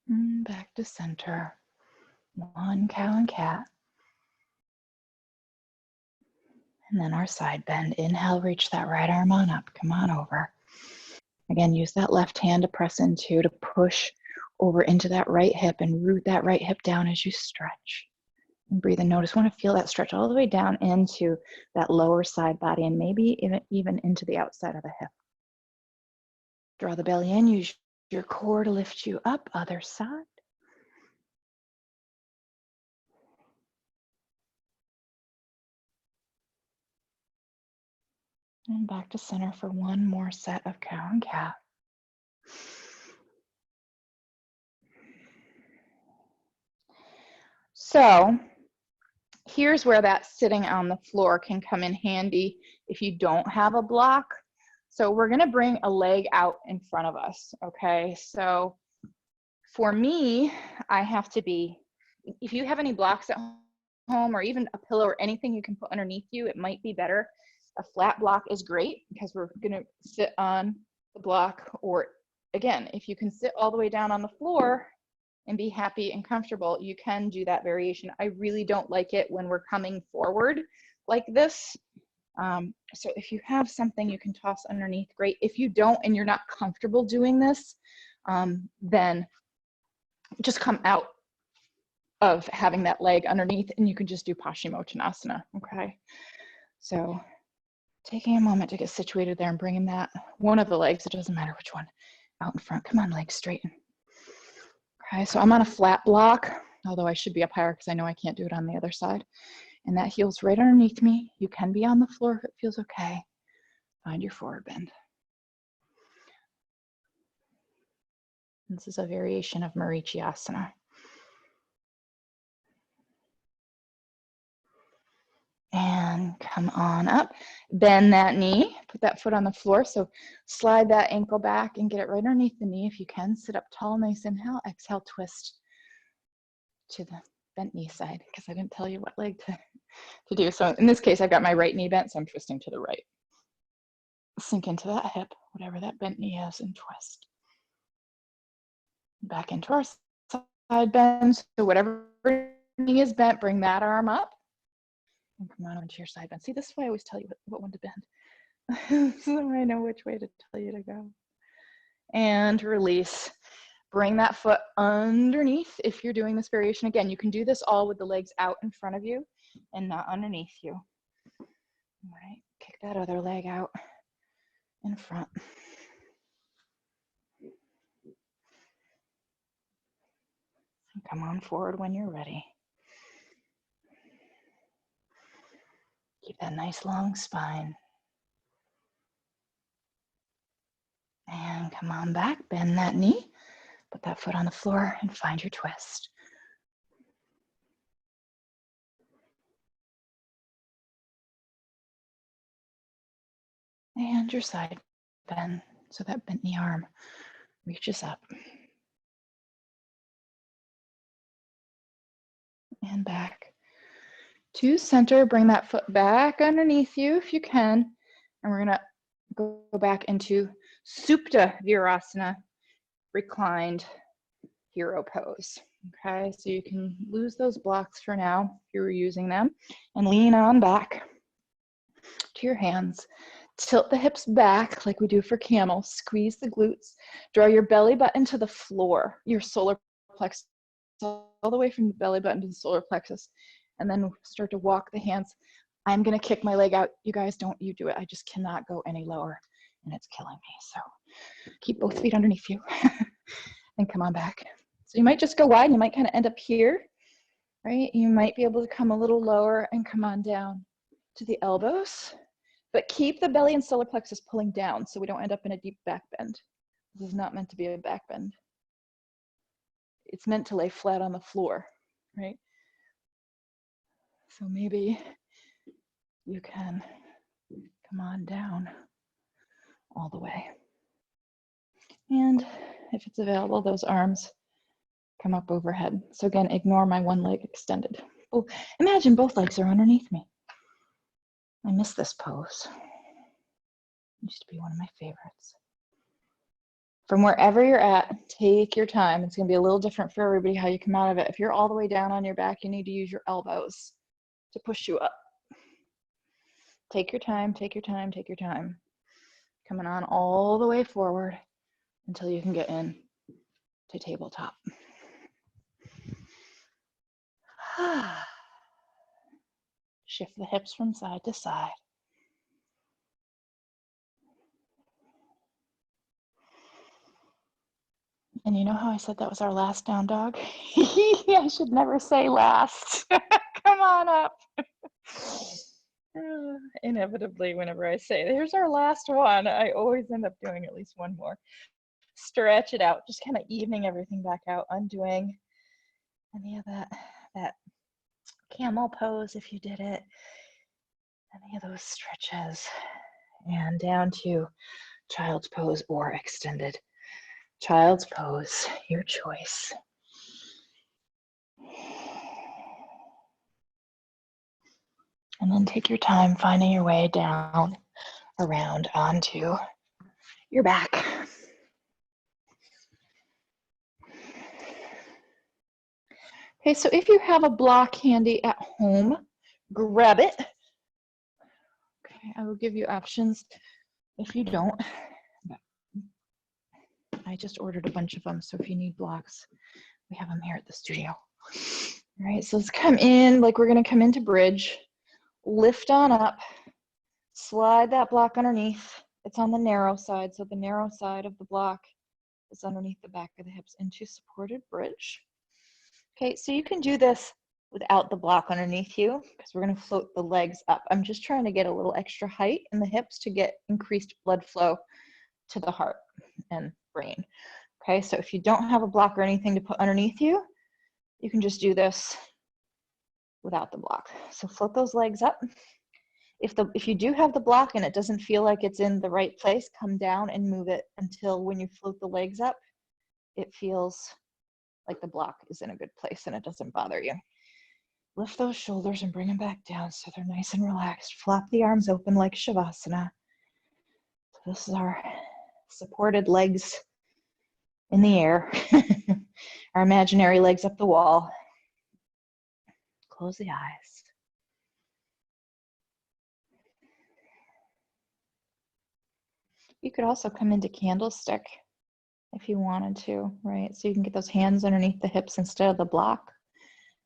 And back to center, one cow and cat. And then our side bend. Inhale, reach that right arm on up. Come on over. Again, use that left hand to press into, to push over into that right hip and root that right hip down as you stretch. And breathe and notice, want to feel that stretch all the way down into that lower side body and maybe even into the outside of the hip. Draw the belly in, use your core to lift you up, other side. And back to center for one more set of cow and cat. So here's where that sitting on the floor can come in handy if you don't have a block. So we're gonna bring a leg out in front of us, okay? So for me, I have to be, if you have any blocks at home or even a pillow or anything you can put underneath you, it might be better. A flat block is great because we're gonna sit on the block, or again, if you can sit all the way down on the floor and be happy and comfortable, you can do that variation. I really don't like it when we're coming forward like this. So if you have something you can toss underneath, great. If you don't and you're not comfortable doing this, then just come out of having that leg underneath and you can just do Paschimottanasana, okay? So taking a moment to get situated there and bringing that, one of the legs, it doesn't matter which one, out in front. Come on, legs straighten. Okay, so I'm on a flat block, although I should be up higher because I know I can't do it on the other side. And that heel's right underneath me. You can be on the floor if it feels okay. Find your forward bend. This is a variation of Marichyasana. And come on up, bend that knee, put that foot on the floor. So slide that ankle back and get it right underneath the knee if you can. Sit up tall, nice inhale, exhale, twist to the bent knee side because I didn't tell you what leg to do. So in this case, I've got my right knee bent, so I'm twisting to the right. Sink into that hip, whatever that bent knee is, and twist. Back into our side bend. So whatever knee is bent, bring that arm up. And come on onto your side bend. See, this is why I always tell you what one to bend. So I know which way to tell you to go. And release. Bring that foot underneath if you're doing this variation. Again, you can do this all with the legs out in front of you and not underneath you. All right, kick that other leg out in front. And come on forward when you're ready. Keep that nice long spine. And come on back, bend that knee, put that foot on the floor and find your twist. And your side bend, so that bent knee arm reaches up. And back to center, bring that foot back underneath you if you can. And we're gonna go back into Supta Virasana, reclined hero pose. Okay, so you can lose those blocks for now if you're using them, and lean on back to your hands. Tilt the hips back like we do for camel. Squeeze the glutes. Draw your belly button to the floor, your solar plexus, all the way from the belly button to the solar plexus. And then start to walk the hands. I'm going to kick my leg out. You guys, don't you do it. I just cannot go any lower, and it's killing me. So keep both feet underneath you and come on back. So you might just go wide, and you might kind of end up here, right? You might be able to come a little lower and come on down to the elbows, but keep the belly and solar plexus pulling down so we don't end up in a deep back bend. This is not meant to be a back bend. It's meant to lay flat on the floor, right? So maybe you can come on down all the way. And if it's available, those arms come up overhead. So again, ignore my one leg extended. Oh, imagine both legs are underneath me. I miss this pose. It used to be one of my favorites. From wherever you're at, take your time. It's going to be a little different for everybody how you come out of it. If you're all the way down on your back, you need to use your elbows to push you up. Take your time, take your time, take your time. Coming on all the way forward until you can get in to tabletop. Shift the hips from side to side. And you know how I said that was our last down dog? I should never say last. Come on up. Inevitably, whenever I say, here's our last one, I always end up doing at least one more. Stretch it out, just kind of evening everything back out, undoing any of that camel pose if you did it, any of those stretches, and down to child's pose or extended child's pose, your choice. And then take your time finding your way down, around, onto your back. Okay, so if you have a block handy at home, grab it. Okay, I will give you options if you don't. I just ordered a bunch of them, so if you need blocks, we have them here at the studio. All right, so let's come in like we're gonna come into bridge. Lift on up, slide that block underneath. It's on the narrow side, so the narrow side of the block is underneath the back of the hips into supported bridge. Okay, so you can do this without the block underneath you because we're going to float the legs up. I'm just trying to get a little extra height in the hips to get increased blood flow to the heart and brain. Okay, so if you don't have a block or anything to put underneath you, you can just do this without the block. So float those legs up. If you do have the block and it doesn't feel like it's in the right place, come down and move it until when you float the legs up, it feels like the block is in a good place and it doesn't bother you. Lift those shoulders and bring them back down so they're nice and relaxed. Flop the arms open like Savasana. So this is our supported legs in the air. Our imaginary legs up the wall. Close the eyes. You could also come into candlestick if you wanted to, right? So you can get those hands underneath the hips instead of the block.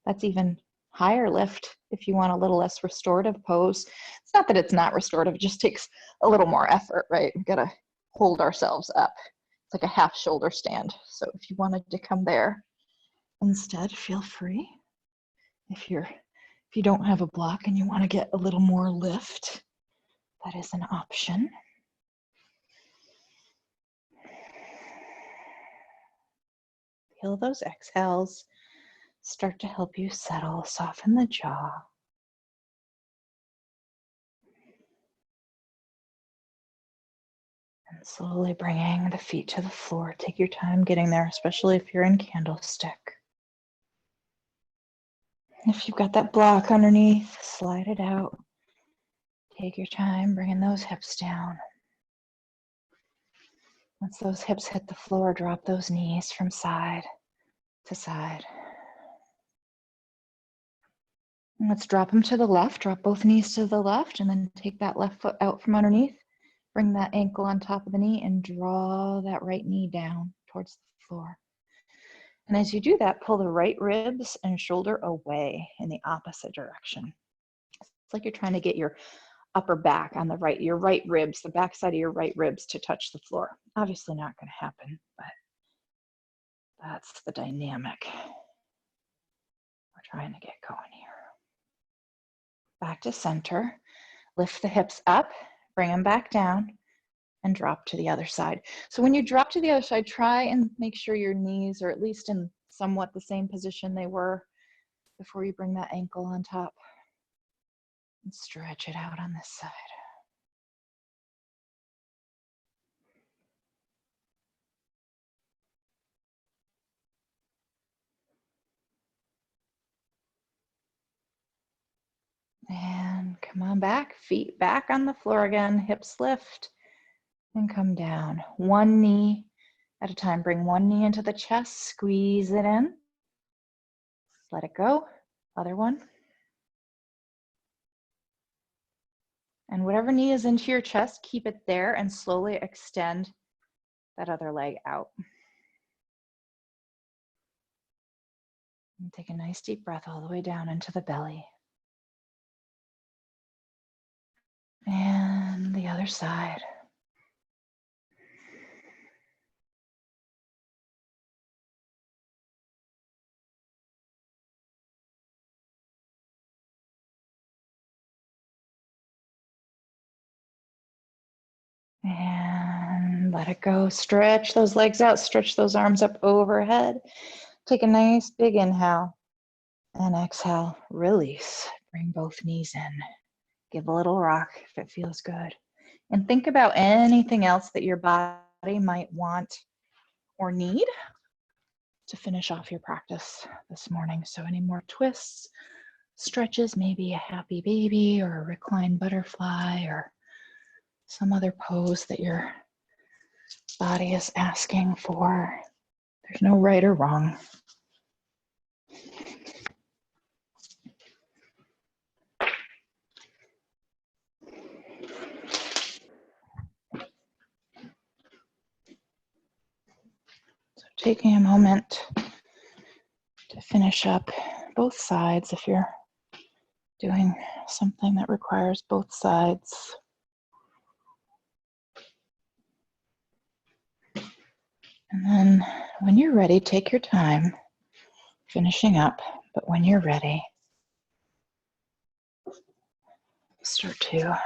That's even higher lift if you want a little less restorative pose. It's not that it's not restorative, it just takes a little more effort, right? We've got to hold ourselves up. It's like a half shoulder stand. So if you wanted to come there instead, feel free. If you don't have a block and you want to get a little more lift, that is an option. Feel those exhales start to help you settle, soften the jaw. And slowly bringing the feet to the floor. Take your time getting there, especially if you're in candlestick. If you've got that block underneath, slide it out. Take your time bringing those hips down. Once those hips hit the floor, drop those knees from side to side. And let's drop them to the left. Drop both knees to the left and then take that left foot out from underneath. Bring that ankle on top of the knee and draw that right knee down towards the floor. And as you do that, pull the right ribs and shoulder away in the opposite direction. It's like you're trying to get your upper back on the right, your right ribs, the back side of your right ribs to touch the floor. Obviously not going to happen, but that's the dynamic we're trying to get going here. Back to center. Lift the hips up, bring them back down, and drop to the other side. So when you drop to the other side, try and make sure your knees are at least in somewhat the same position they were before you bring that ankle on top. And stretch it out on this side. And come on back, feet back on the floor again, hips lift and come down. One knee at a time. Bring one knee into the chest, squeeze it in. Let it go. Other one. And whatever knee is into your chest, keep it there and slowly extend that other leg out. And take a nice deep breath all the way down into the belly. And the other side. And let it go. Stretch those legs out, stretch those arms up overhead. Take a nice big inhale and exhale, release. Bring both knees in. Give a little rock if it feels good. And think about anything else that your body might want or need to finish off your practice this morning. So any more twists, stretches, maybe a happy baby or a reclined butterfly or some other pose that your body is asking for. There's no right or wrong. So taking a moment to finish up both sides if you're doing something that requires both sides. And then when you're ready, take your time finishing up, but when you're ready, start to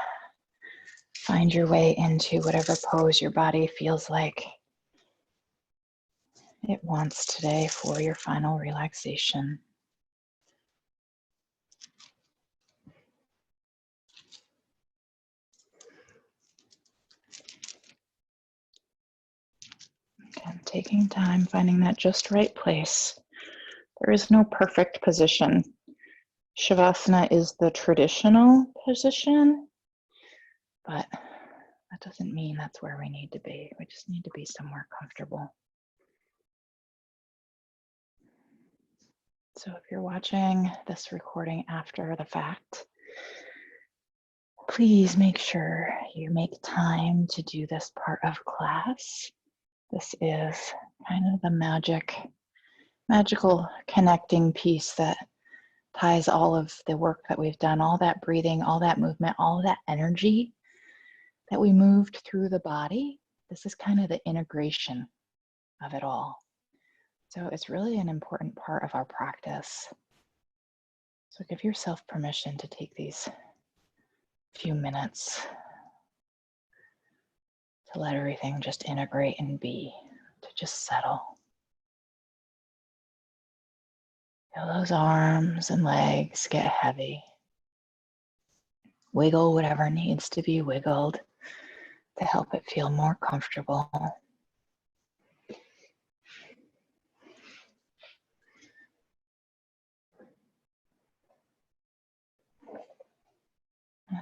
find your way into whatever pose your body feels like it wants today for your final relaxation. Again, taking time, finding that just right place. There is no perfect position. Shavasana is the traditional position, but that doesn't mean that's where we need to be. We just need to be somewhere comfortable. So if you're watching this recording after the fact, please make sure you make time to do this part of class. This is kind of the magical connecting piece that ties all of the work that we've done, all that breathing, all that movement, all that energy that we moved through the body. This is kind of the integration of it all. So it's really an important part of our practice. So give yourself permission to take these few minutes to let everything just integrate and be, to just settle. Feel those arms and legs get heavy. Wiggle whatever needs to be wiggled to help it feel more comfortable.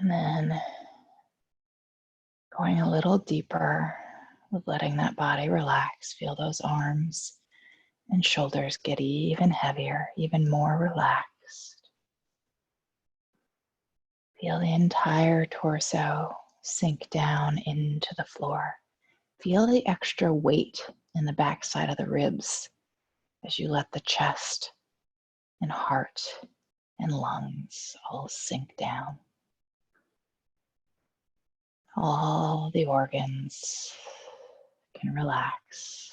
And then going a little deeper with letting that body relax. Feel those arms And shoulders get even heavier, even more relaxed. Feel the entire torso sink down into the floor. Feel the extra weight in the backside of the ribs as you let the chest and heart and lungs all sink down. All the organs can relax.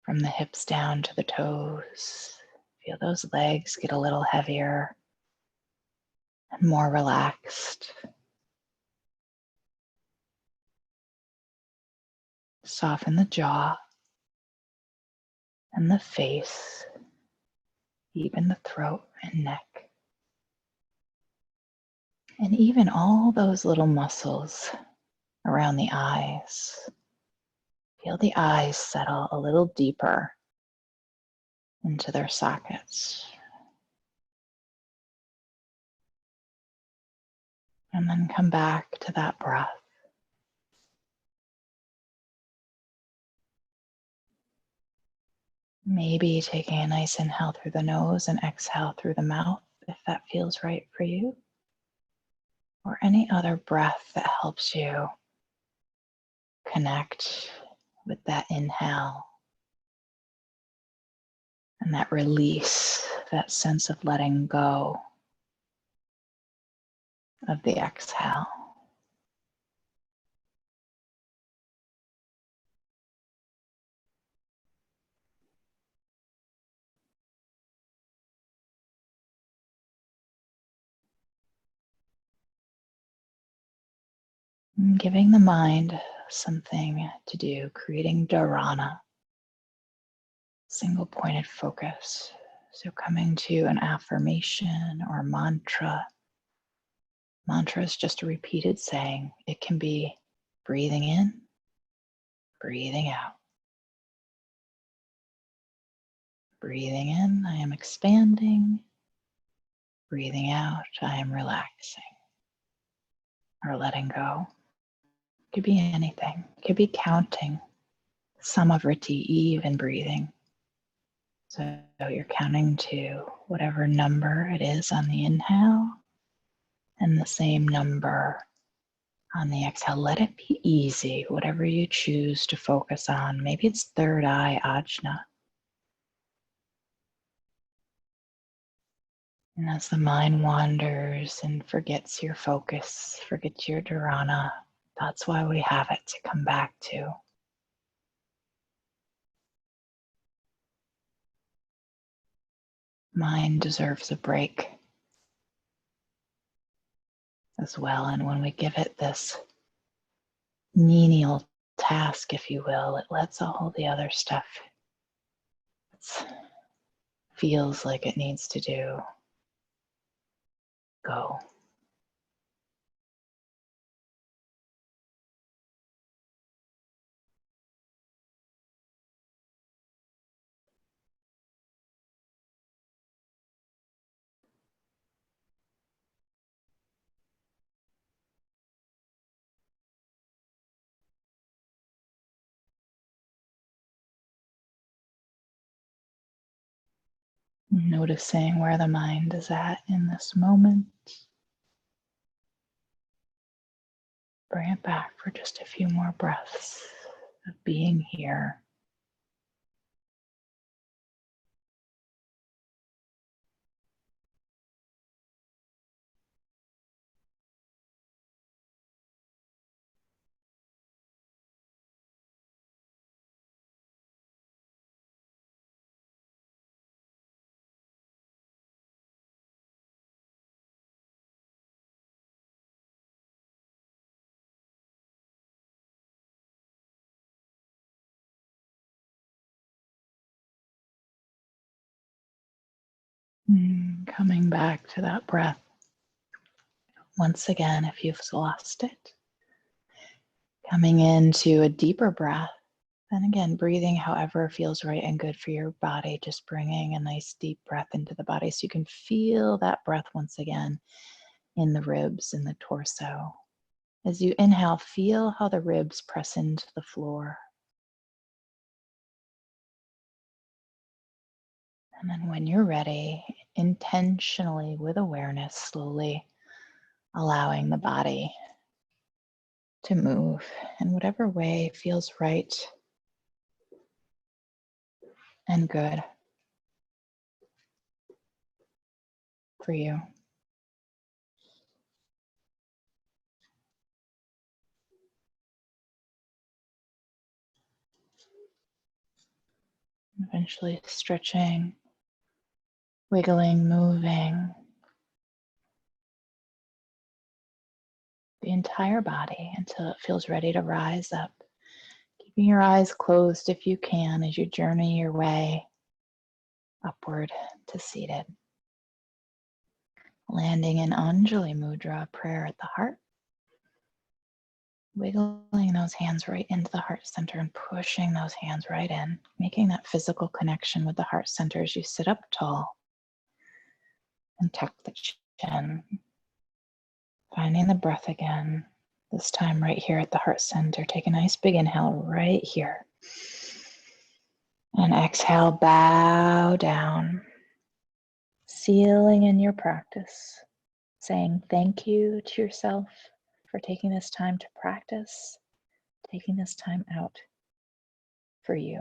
From the hips down to the toes, feel those legs get a little heavier and more relaxed. Soften the jaw and the face, even the throat and neck. And even all those little muscles around the eyes. Feel the eyes settle a little deeper into their sockets. And then come back to that breath. Maybe taking a nice inhale through the nose and exhale through the mouth, if that feels right for you. Or any other breath that helps you connect with that inhale and that release, that sense of letting go of the exhale. And giving the mind something to do, creating dharana, single pointed focus. So coming to an affirmation or mantra. Mantra is just a repeated saying. It can be breathing in, breathing out. Breathing in, I am expanding. Breathing out, I am relaxing or letting go. It could be anything. It could be counting. Samavriti, even breathing. So you're counting to whatever number it is on the inhale and the same number on the exhale. Let it be easy, whatever you choose to focus on. Maybe it's third eye ajna. And as the mind wanders and forgets your focus, forgets your dharana, that's why we have it to come back to. Mind deserves a break as well. And when we give it this menial task, if you will, it lets all the other stuff it feels like it needs to do go. Noticing where the mind is at in this moment. Bring it back for just a few more breaths of being here. Coming back to that breath. Once again, if you've lost it, coming into a deeper breath. And again, breathing however feels right and good for your body, just bringing a nice deep breath into the body so you can feel that breath once again in the ribs and the torso. As you inhale, feel how the ribs press into the floor. And then when you're ready, intentionally with awareness, slowly allowing the body to move in whatever way feels right and good for you. Eventually stretching, wiggling, moving the entire body until it feels ready to rise up. Keeping your eyes closed if you can as you journey your way upward to seated. Landing in Anjali Mudra, prayer at the heart. Wiggling those hands right into the heart center and pushing those hands right in, making that physical connection with the heart center as you sit up tall and tuck the chin. Finding the breath again, this time right here at the heart center. Take a nice big inhale right here. And exhale, bow down, sealing in your practice, saying thank you to yourself for taking this time to practice, taking this time out for you.